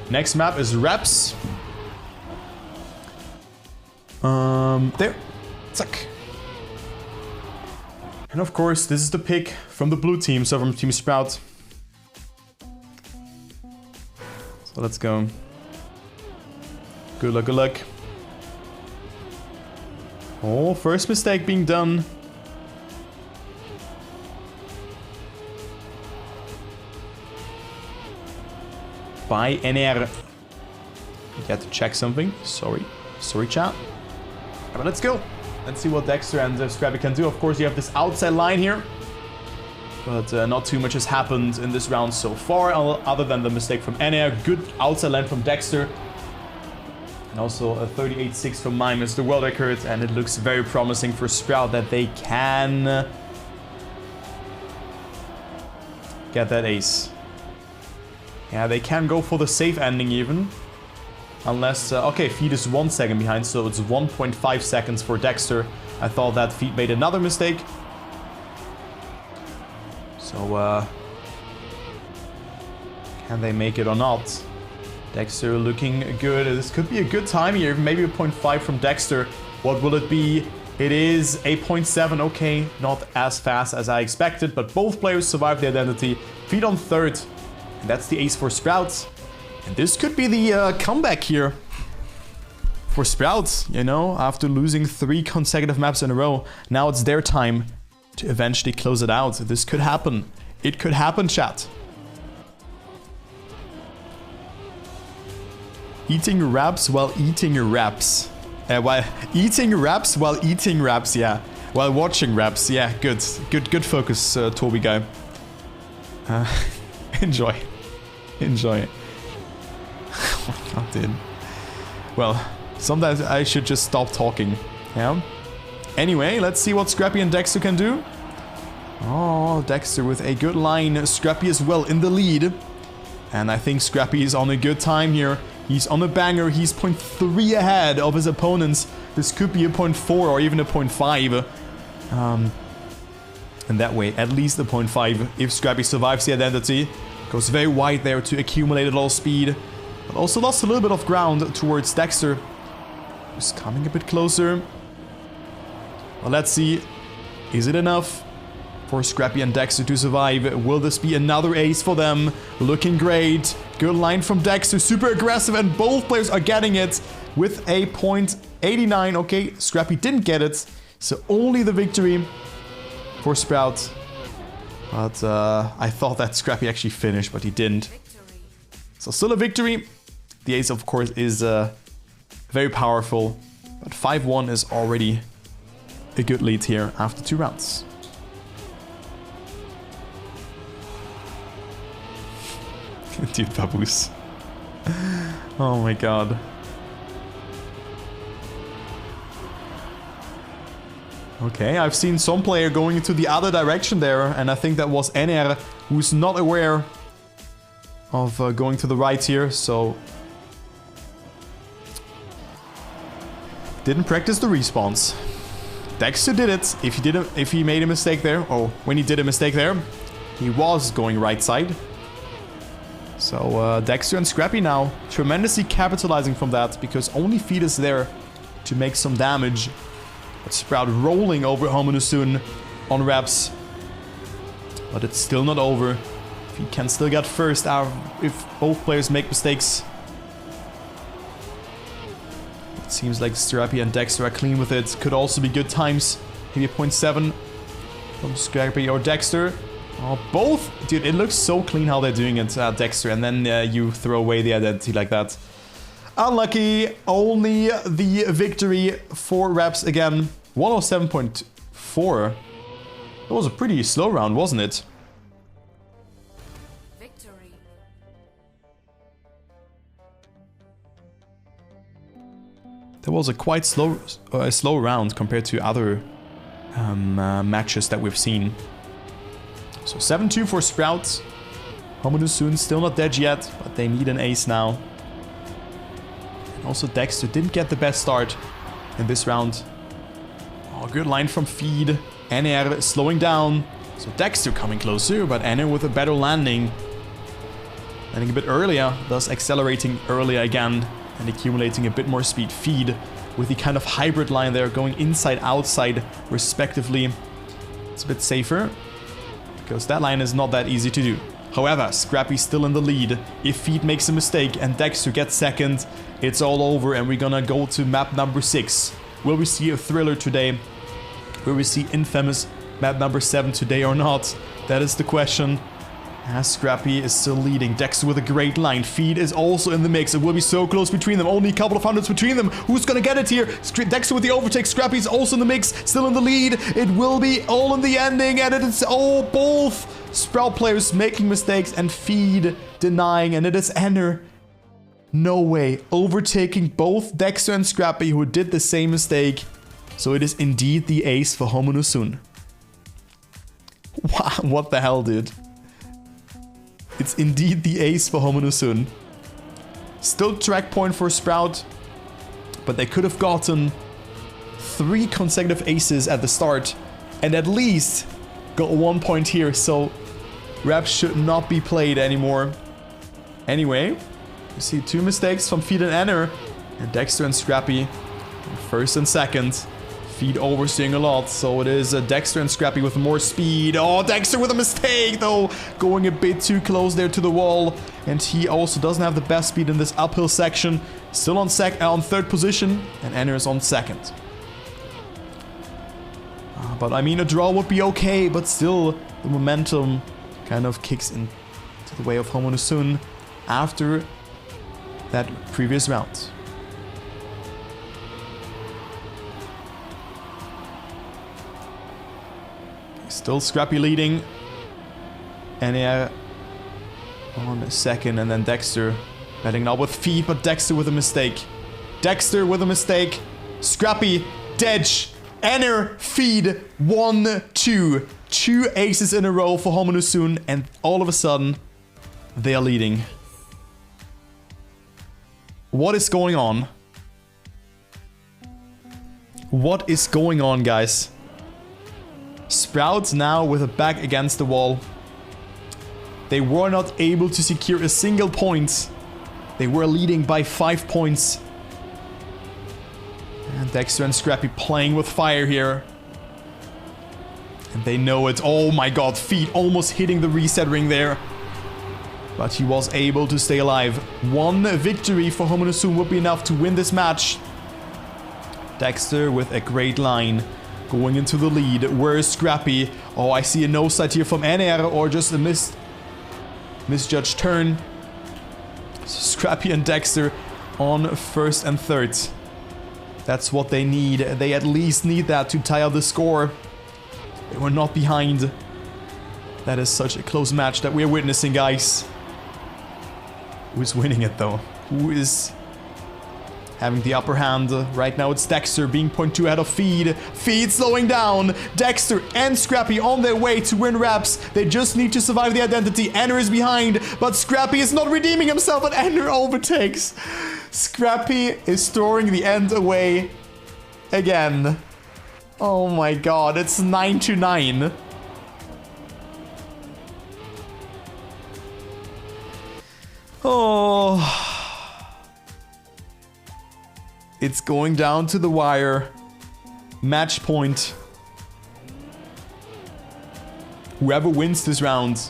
S1: Next map is reps. There. Zack. And of course, this is the pick from the blue team, so from Team Sprout. So let's go. Good luck, good luck. Oh, first mistake being done. By Ener. You got to check something. Sorry. Sorry, chat. But let's go. Let's see what Dexter and Scrapie can do. Of course, you have this outside line here. But not too much has happened in this round so far, other than the mistake from Ener. Good outside line from Dexter. And also a 38.6 from Homyno, the world record. And it looks very promising for Sprout that they can get that ace. Yeah, they can go for the safe ending even. Unless, okay, Feed is 1 second behind, so it's 1.5 seconds for Dexter. I thought that Feed made another mistake. So, can they make it or not? Dexter looking good. This could be a good time here, maybe a 0.5 from Dexter. What will it be? It is a 0.7, okay, not as fast as I expected, but both players survived the identity. Feed on third, and that's the ace for Sprouts. And this could be the comeback here for Sprouts, you know, after losing 3 consecutive maps in a row. Now it's their time to eventually close it out. This could happen. It could happen, chat. Eating wraps while eating wraps. While eating wraps while eating wraps, yeah. While watching wraps, yeah, good. Good focus, Toby guy. Enjoy. Enjoy. Oh my god, dude. Well, sometimes I should just stop talking, yeah? Anyway, let's see what Scrapie and Dexter can do. Oh, Dexter with a good line. Scrapie as well in the lead. And I think Scrapie is on a good time here. He's on a banger. He's 0.3 ahead of his opponents. This could be a 0.4 or even a 0.5. And that way, at least a 0.5 if Scrapie survives the identity. Goes very wide there to accumulate a lot of speed. But also lost a little bit of ground towards Dexter, who's coming a bit closer. Well, let's see. Is it enough for Scrapie and Dexter to survive? Will this be another ace for them? Looking great. Good line from Dexter. Super aggressive, and both players are getting it with a 0.89. Okay, Scrapie didn't get it, so only the victory for Sprout. But I thought that Scrapie actually finished, but he didn't. So still a victory. The ace, of course, is very powerful. But 5-1 is already a good lead here after 2 rounds. Dude, baboos. Oh my god. Okay, I've seen some player going into the other direction there, and I think that was Ener, who's not aware of going to the right here, so didn't practice the respawns. Dexter did it. If he made a mistake there, or when he did a mistake there, he was going right side. So Dexter and Scrapie now tremendously capitalizing from that, because only Feed is there to make some damage. But Sprout rolling over Homyno soon on reps. But it's still not over. He can still get first if both players make mistakes. It seems like Scrapie and Dexter are clean with it. Could also be good times. Maybe a 0.7 from Scrapie or Dexter. Oh, both. Dude, it looks so clean how they're doing it, Dexter. And then you throw away the identity like that. Unlucky. Only the victory for reps again. 107.4. That was a pretty slow round, wasn't it?
S2: Victory.
S1: That was a quite slow round compared to other matches that we've seen. So 7-2 for Sprout. Homyno Tsun still not dead yet, but they need an ace now. And also Dexter didn't get the best start in this round. Oh, good line from Feed. Ener slowing down. So Dexter coming closer, but Ener with a better landing. Landing a bit earlier, thus accelerating earlier again and accumulating a bit more speed. Feed with the kind of hybrid line there, going inside, outside, respectively. It's a bit safer, because that line is not that easy to do. However, Scrapie still in the lead. If Feed makes a mistake and Dexter gets second, it's all over and we're gonna go to map number 6. Will we see a thriller today? Will we see infamous map number 7 today or not? That is the question. As Scrapie is still leading. Dexter with a great line. Feed is also in the mix. It will be so close between them. Only a couple of hundreds between them. Who's gonna get it here? Dexter with the overtake. Scrapie is also in the mix. Still in the lead. It will be all in the ending. And it is all both Sprout players making mistakes and Feed denying. And it is Ener. No way. Overtaking both Dexter and Scrapie, who did the same mistake. So it is indeed the ace for Homyno Tsun. Wow, what the hell, dude? It's indeed the ace for Homyno Tsun. Still track point for Sprout, but they could have gotten 3 consecutive aces at the start and at least got 1 point here, so reps should not be played anymore. Anyway, you see 2 mistakes from Feed and Ener, and Dexter and Scrapie first and second. Feed overseeing a lot, so it is Dexter and Scrapie with more speed. Oh, Dexter with a mistake, though. Going a bit too close there to the wall. And he also doesn't have the best speed in this uphill section. Still on 3rd position, and Ener is on 2nd. But I mean, a draw would be okay, but still, the momentum kind of kicks into the way of Homyno Tsun after that previous round. Still Scrapie leading. Ener on 2nd, and then Dexter batting now with Feed, but Dexter with a mistake. Dexter with a mistake. Scrapie, Dedge, Ener, Feed, 1-2. 2 aces in a row for Homyno Tsun, and all of a sudden, they are leading. What is going on? What is going on, guys? Sprouts now with a back against the wall. They were not able to secure a single point. They were leading by 5 points. And Dexter and Scrapie playing with fire here. And they know it. Oh my god, Feed almost hitting the reset ring there. But he was able to stay alive. 1 victory for Homyno Tsun would be enough to win this match. Dexter with a great line. Going into the lead. Where is Scrapie? Oh, I see a no side here from Ener, or just a misjudged turn. So Scrapie and Dexter on 1st and 3rd. That's what they need. They at least need that to tie up the score. They were not behind. That is such a close match that we're witnessing, guys. Who's winning it, though? Who is having the upper hand? Right now it's Dexter being 0.2 ahead of Feed. Feed slowing down. Dexter and Scrapie on their way to win reps. They just need to survive the identity. Ener is behind, but Scrapie is not redeeming himself, and Ener overtakes. Scrapie is storing the end away again. Oh my god, it's 9-9. Oh... It's going down to the wire. Match point. Whoever wins this round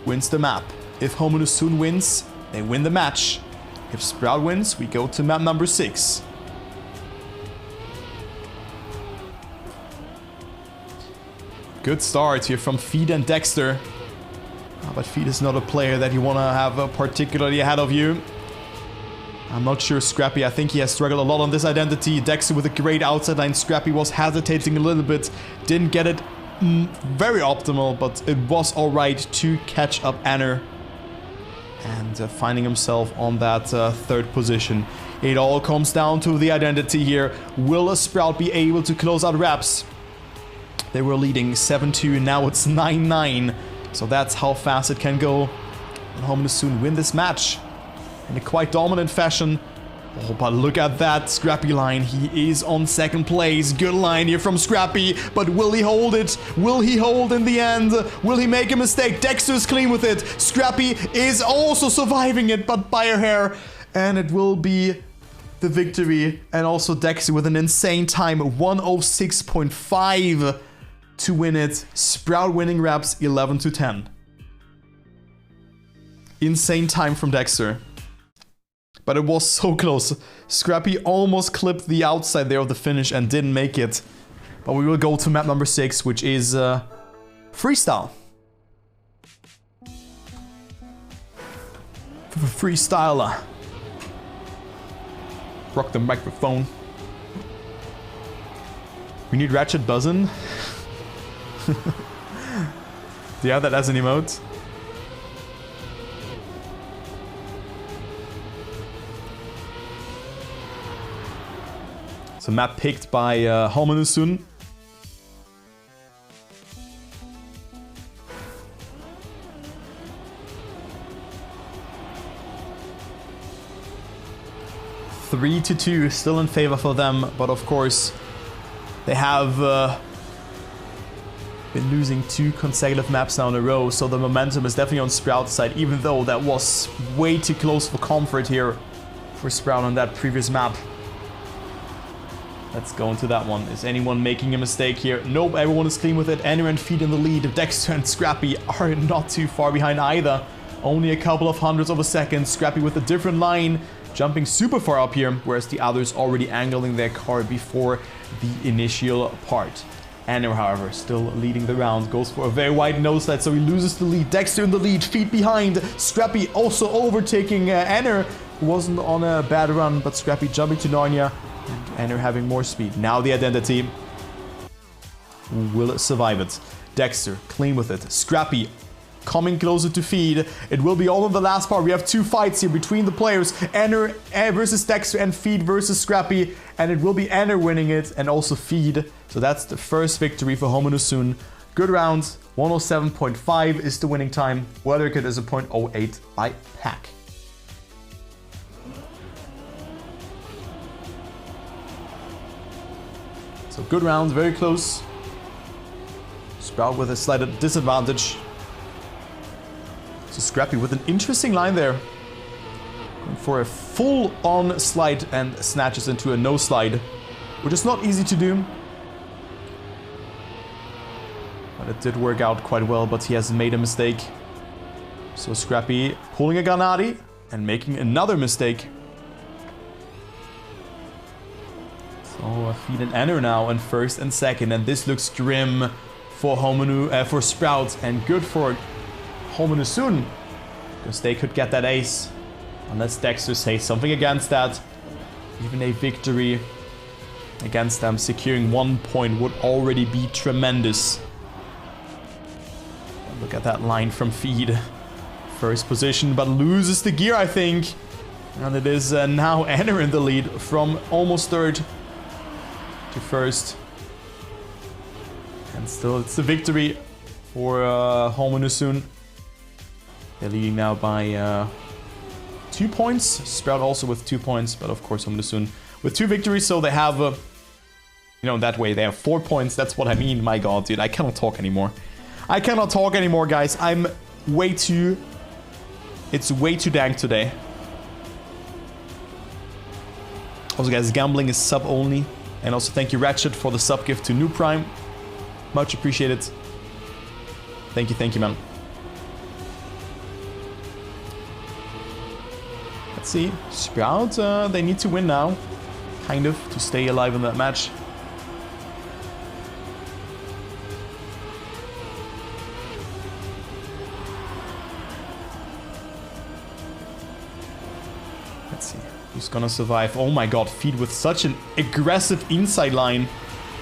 S1: wins the map. If Homyno Tsun wins, they win the match. If Sprout wins, we go to map number 6. Good start here from Feed and Dexter. But Feed is not a player that you want to have particularly ahead of you. I'm not sure Scrapie, I think he has struggled a lot on this identity. Dexter with a great outside line. Scrapie was hesitating a little bit. Didn't get it very optimal, but it was alright to catch up Ener. And finding himself on that 3rd position. It all comes down to the identity here. Will a Sprout be able to close out reps? They were leading 7-2, now it's 9-9. So that's how fast it can go. And Homyno soon win this match in a quite dominant fashion. Oh, but look at that Scrapie line. He is on second place. Good line here from Scrapie. But will he hold it? Will he hold in the end? Will he make a mistake? Dexter is clean with it. Scrapie is also surviving it, but by a hair. And it will be the victory. And also Dexter with an insane time. 106.5 to win it. Sprout winning reps 11-10. Insane time from Dexter. But it was so close. Scrapie almost clipped the outside there of the finish and didn't make it. But we will go to map number 6, which is freestyle. Freestyler. Rock the microphone. We need Ratchet Buzzin'. Do you have that as an emote? So map picked by Homyno Tsun. Three to 2, still in favor for them, but of course they have been losing 2 consecutive maps now in a row, so the momentum is definitely on Sprout's side, even though that was way too close for comfort here for Sprout on that previous map. Let's go into that one. Is anyone making a mistake here? Nope, everyone is clean with it. Ener and Feed in the lead. Dexter and Scrapie are not too far behind either. Only a couple of hundredths of a second. Scrapie with a different line, jumping super far up here, whereas the others already angling their car before the initial part. Ener, however, still leading the round. Goes for a very wide noseslide, so he loses the lead. Dexter in the lead, Feed behind. Scrapie also overtaking Ener, who wasn't on a bad run, but Scrapie jumping to Narnia. And Ener having more speed. Now the identity will survive it. Dexter clean with it. Scrapie coming closer to Feed. It will be all in the last part. We have 2 fights here between the players. Ener versus Dexter and Feed versus Scrapie. And it will be Ener winning it and also Feed. So that's the first victory for Homyno Tsun. Good round. 107.5 is the winning time. Weather Kit is a 0.08 by pack. So good round, very close. Sprout with a slight disadvantage. So Scrapie with an interesting line there. Going for a full-on slide and snatches into a no slide, which is not easy to do. But it did work out quite well, but he has made a mistake. So Scrapie pulling a Granati and making another mistake. So Feed and Ener now in first and second, and this looks grim for for Sprout, and good for Homyno Tsun, because they could get that ace, unless Dexter says something against that. Even a victory against them, securing 1 point, would already be tremendous. Look at that line from Feed. First position, but loses the gear, I think. And it is now Ener in the lead from almost third to first. And still, it's the victory for Homyno Tsun. They're leading now by 2 points. Sprout also with 2 points, but of course Homyno Tsun with 2 victories, so they have, you know, that way they have 4 points. That's what I mean. My God, dude, I cannot talk anymore. I cannot talk anymore, guys. I'm way too... It's way too dank today. Also, guys, gambling is sub only. And also thank you, Ratchet, for the sub gift to New Prime. Much appreciated. Thank you, man. Let's see. Sprout, they need to win now. Kind of, to stay alive in that match. Let's see. Who's gonna survive? Oh my God, Feed with such an aggressive inside line.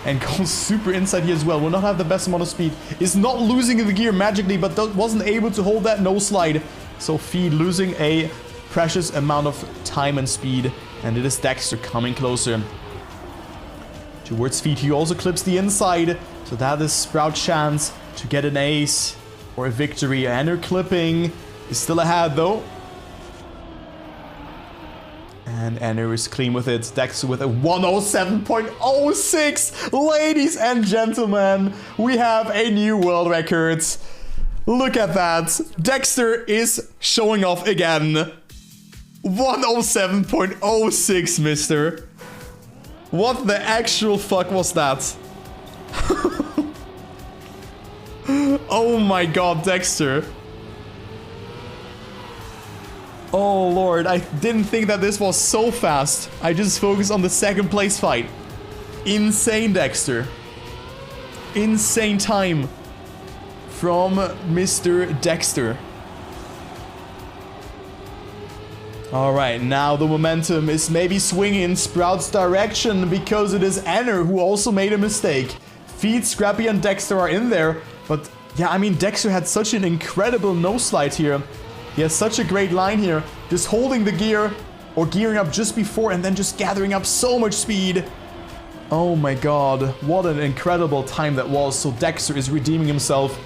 S1: And goes super inside here as well. Will not have the best amount of speed. Is not losing the gear magically, but wasn't able to hold that no slide. So Feed losing a precious amount of time and speed. And it is Dexter coming closer towards Feed. He also clips the inside. So that is Sprout's chance to get an ace or a victory. Ener clipping. is still ahead though. And Ener is clean with it. Dexter with a 107.06. Ladies and gentlemen, we have a new world record. Look at that. Dexter is showing off again. 107.06, mister. What the actual fuck was that? Oh my god, Dexter. Oh lord, I didn't think that this was so fast. I just focused on the second place fight. Insane, Dexter. Insane time from Mr. Dexter. Alright, now the momentum is maybe swinging in Sprout's direction because it is Ener who also made a mistake. Feed, Scrapie and Dexter are in there, but yeah, I mean, Dexter had such an incredible nose slide here. He has such a great line here. Just holding the gear or gearing up just before and then just gathering up so much speed. Oh my god, what an incredible time that was. So Dexter is redeeming himself.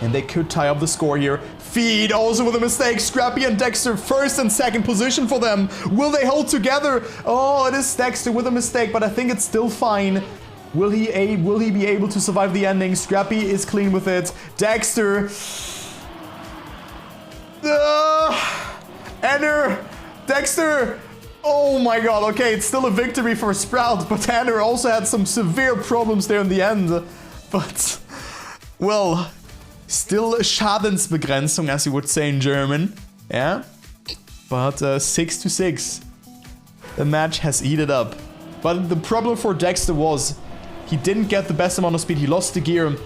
S1: And they could tie up the score here. Feed also with a mistake. Scrapie and Dexter first and second position for them. Will they hold together? Oh, it is Dexter with a mistake, but I think it's still fine. Will he be able to survive the ending? Scrapie is clean with it. Dexter. Ener. Dexter. Oh my god. Okay, it's still a victory for Sprout, but Ener also had some severe problems there in the end. But, well, still Schadensbegrenzung, as you would say in German. Yeah. But 6-6. The match has heated up. But the problem for Dexter was he didn't get the best amount of speed. He lost the gear.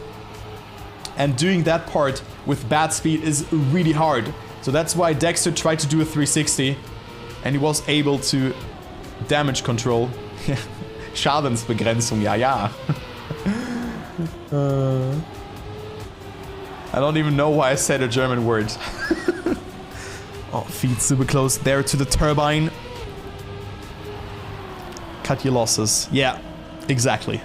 S1: And doing that part with bad speed is really hard. So that's why Dexter tried to do a 360. And he was able to damage control. Schadensbegrenzung, ja. I don't even know why I said a German word. Oh, feet super close there to the turbine. Cut your losses. Yeah, exactly.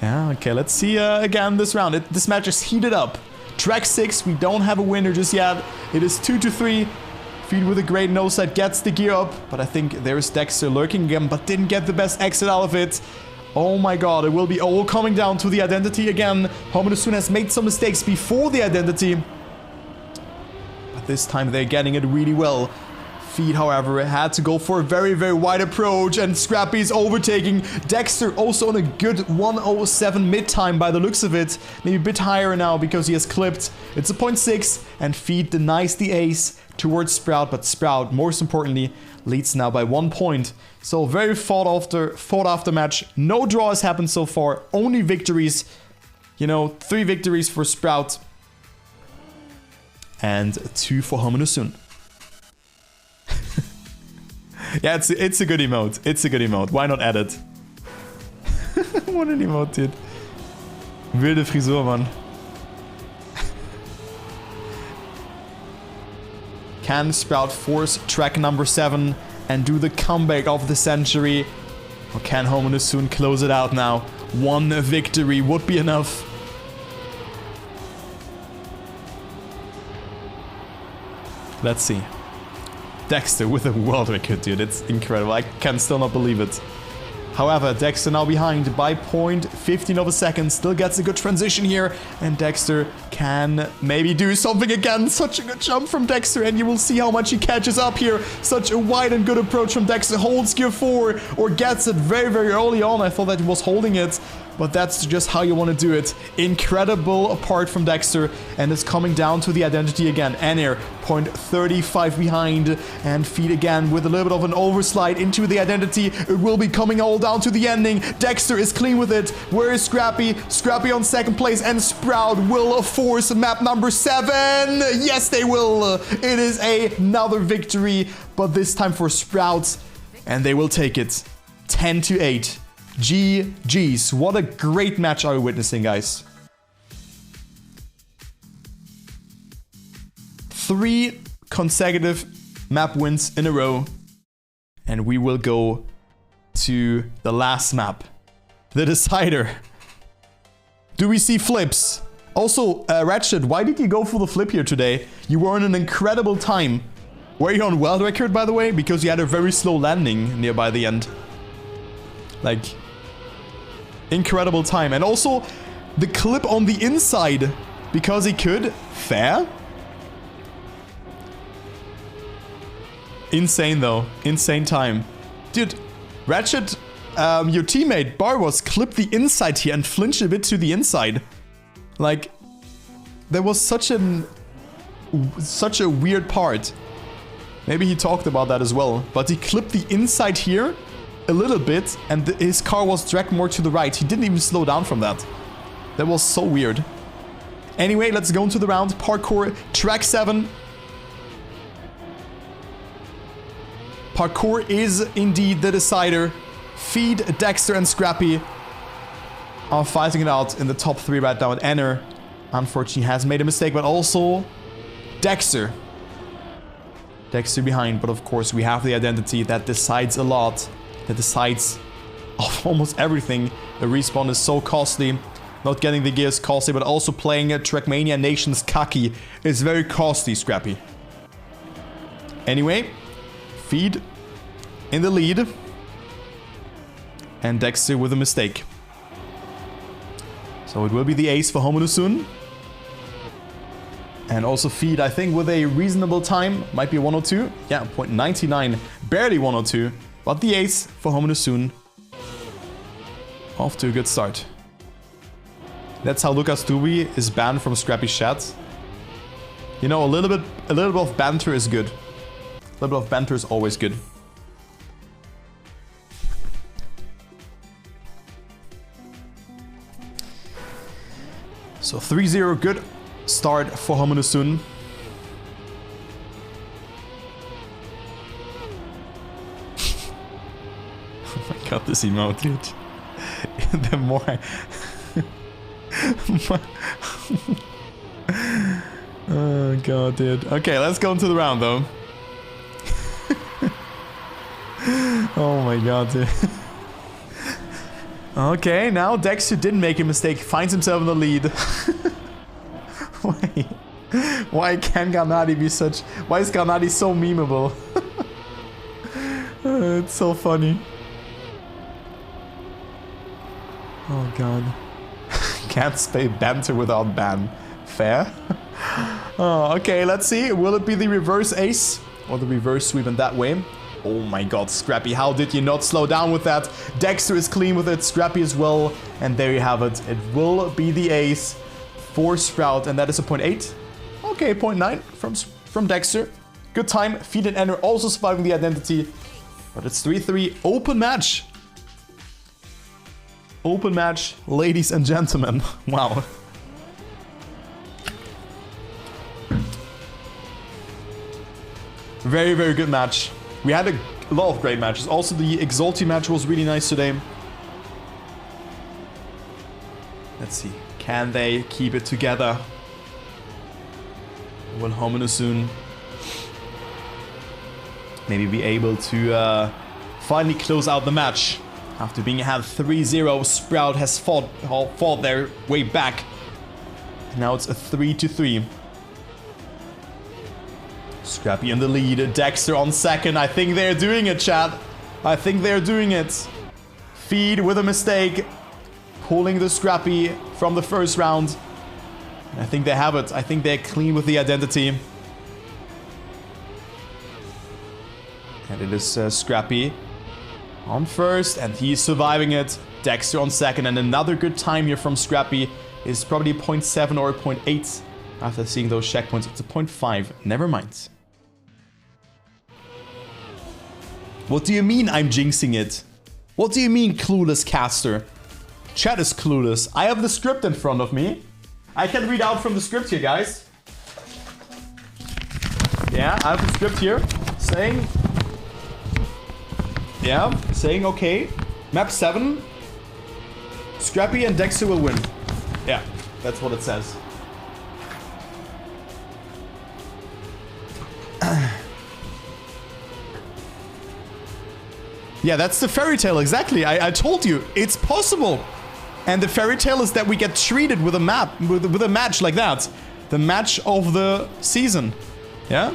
S1: Yeah, okay, let's see again this round. This match is heated up. Track 6, we don't have a winner just yet. It is 2-3. Feed with a great nose slide gets the gear up. But I think there's Dexter lurking again, but didn't get the best exit out of it. Oh my god, it will be all coming down to the identity again. Homyno Tsun has made some mistakes before the identity. But this time they're getting it really well. Feed, however, had to go for a very, very wide approach, and Scrapie is overtaking. Dexter also on a good 107 mid-time by the looks of it. Maybe a bit higher now because he has clipped. It's a 0.6, and Feed denies the ace towards Sprout, but Sprout, most importantly, leads now by 1 point. So very fought after match. No draw has happened so far, only victories. You know, 3 victories for Sprout and 2 for Homyno Tsun. Yeah, it's a good emote. It's a good emote. Why not add it? What an emote, dude. Wilde Frisur, man. Can Sprout force track number 7 and do the comeback of the century? Or can Homyno Tsun close it out now? 1 victory would be enough. Let's see. Dexter with a world record, dude. It's incredible. I can still not believe it. However, Dexter now behind by 0.15 of a second. Still gets a good transition here. And Dexter can maybe do something again. Such a good jump from Dexter. And you will see how much he catches up here. Such a wide and good approach from Dexter. Holds gear 4 or gets it very, very early on. I thought that he was holding it. But that's just how you want to do it. Incredible apart from Dexter. And it's coming down to the identity again. Ener, 0.35 behind. And Feed again with a little bit of an overslide into the identity. It will be coming all down to the ending. Dexter is clean with it. Where is Scrapie? Scrapie on second place. And Sprout will force map number 7. Yes, they will. It is another victory. But this time for Sprout. And they will take it. 10-8. GG's. What a great match are we witnessing, guys. 3 consecutive map wins in a row. And we will go to the last map. The decider. Do we see flips? Also, Ratchet, why did you go for the flip here today? You were on an incredible time. Were you on world record, by the way? Because you had a very slow landing nearby the end. Like, incredible time. And also, the clip on the inside, because he could. Fair. Insane, though. Insane time. Dude, Ratchet, your teammate, Barwas, clipped the inside here and flinched a bit to the inside. Like, there was such a weird part. Maybe he talked about that as well. But he clipped the inside here a little bit, and his car was dragged more to the right. He didn't even slow down from that. That was so weird. Anyway, let's go into the round. Parkour, track 7. Parkour is indeed the decider. Feed, Dexter, and Scrapie are fighting it out in the top 3 right now. And Ener, unfortunately, has made a mistake, but also Dexter. Dexter behind, but of course we have the identity that decides a lot. That decides of almost everything. The respawn is so costly. Not getting the gear is costly, but also playing a Trackmania Nations Kaki is very costly, Scrapie. Anyway, Feed in the lead. And Dexter with a mistake. So it will be the ace for Homyno soon. And also Feed, I think, with a reasonable time. Might be 102. Yeah, 0.99. Barely 102. But the ace for Homyno soon. Off to a good start. That's how LuckersTurbo is banned from Scrapie's chat. You know, a little bit of banter is good. A little bit of banter is always good. So 3-0, good start for Homyno soon. Oh my god, this emote, dude. The more I... Oh god, dude. Okay, let's go into the round, though. Oh my god, dude. Okay, now Dexter didn't make a mistake. Finds himself in the lead. Why can Garnati be such... Why is Garnati so memeable? It's so funny. Oh god. Can't spell banter without ban. Fair. Oh, okay, let's see. Will it be the reverse ace? Or the reverse sweep in that way? Oh my god, Scrapie, how did you not slow down with that? Dexter is clean with it, Scrapie as well. And there you have it. It will be the ace for Sprout, and that is a 0.8. Okay, 0.9 from Dexter. Good time. Feed and Ener also surviving the identity. But it's 3-3. Open match. Open match, ladies and gentlemen. Wow. Very, very good match. We had a lot of great matches. Also, the exalty match was really nice today. Let's see. Can they keep it together? Will Homyno soon maybe be able to finally close out the match? After being ahead 3-0, Sprout has fought their way back. Now it's a 3-3. Scrapie in the lead, Dexter on second. I think they're doing it, chat. I think they're doing it. Feed with a mistake. Pulling the Scrapie from the first round. I think they have it. I think they're clean with the identity. And it is Scrapie on first, and he's surviving it. Dexter on second, and another good time here from Scrapie is probably 0.7 or 0.8. After seeing those checkpoints, it's a 0.5. Never mind. What do you mean I'm jinxing it? What do you mean, clueless caster? Chat is clueless. I have the script in front of me. I can read out from the script here, guys. Yeah, I have the script here saying... Yeah, saying okay. Map 7. Scrapie and Dexter will win. Yeah, that's what it says. Yeah, that's the fairy tale, exactly. I told you, it's possible. And the fairy tale is that we get treated with a map, with a match like that. The match of the season. Yeah?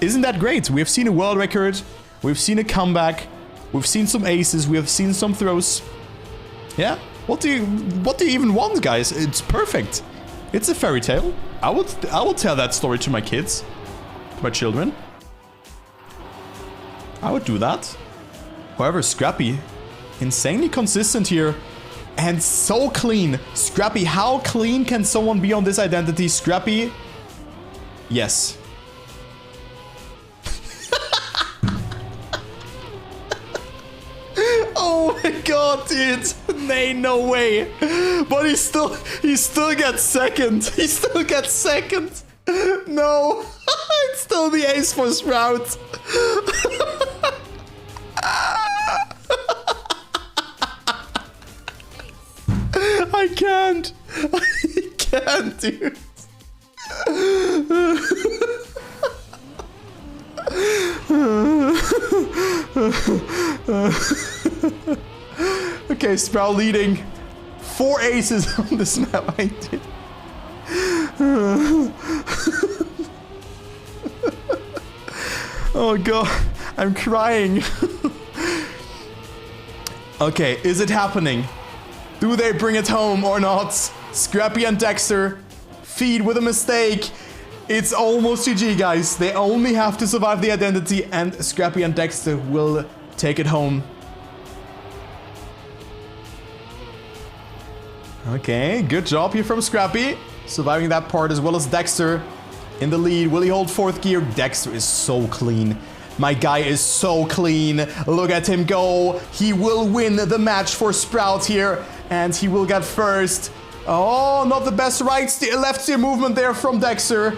S1: Isn't that great? We have seen a world record. We've seen a comeback. We've seen some aces. We have seen some throws. Yeah? What do you even want, guys? It's perfect. It's a fairy tale. I will tell that story to my kids. To my children. I would do that. However, Scrapie, insanely consistent here. And so clean. Scrapie, how clean can someone be on this identity? Scrapie, yes. Oh my god, dude. Nay, no way. But he still gets second. He still gets second. No. It's still the ace for Sprout. I can't. I can't, dude. Okay, Sprout leading. 4 aces on this map. I did. Oh god, I'm crying. Okay, is it happening? Do they bring it home or not? Scrapie and Dexter feed with a mistake. It's almost GG, guys. They only have to survive the identity and Scrapie and Dexter will take it home. Okay, good job here from Scrapie. Surviving that part as well as Dexter in the lead. Will he hold 4th gear? Dexter is so clean. My guy is so clean. Look at him go. He will win the match for Sprout here. And he will get first. Oh, not the best left steer movement there from Dexter.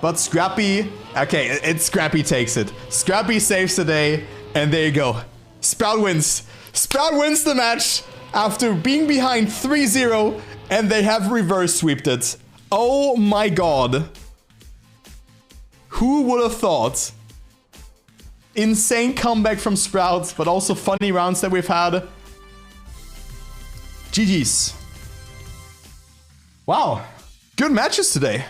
S1: But Scrapie... Okay, Scrapie takes it. Scrapie saves the day. And there you go. Sprout wins. Sprout wins the match after being behind 3-0. And they have reverse sweeped it. Oh my god. Who would have thought? Insane comeback from Sprout, but also funny rounds that we've had. GG's. Wow. Good matches today.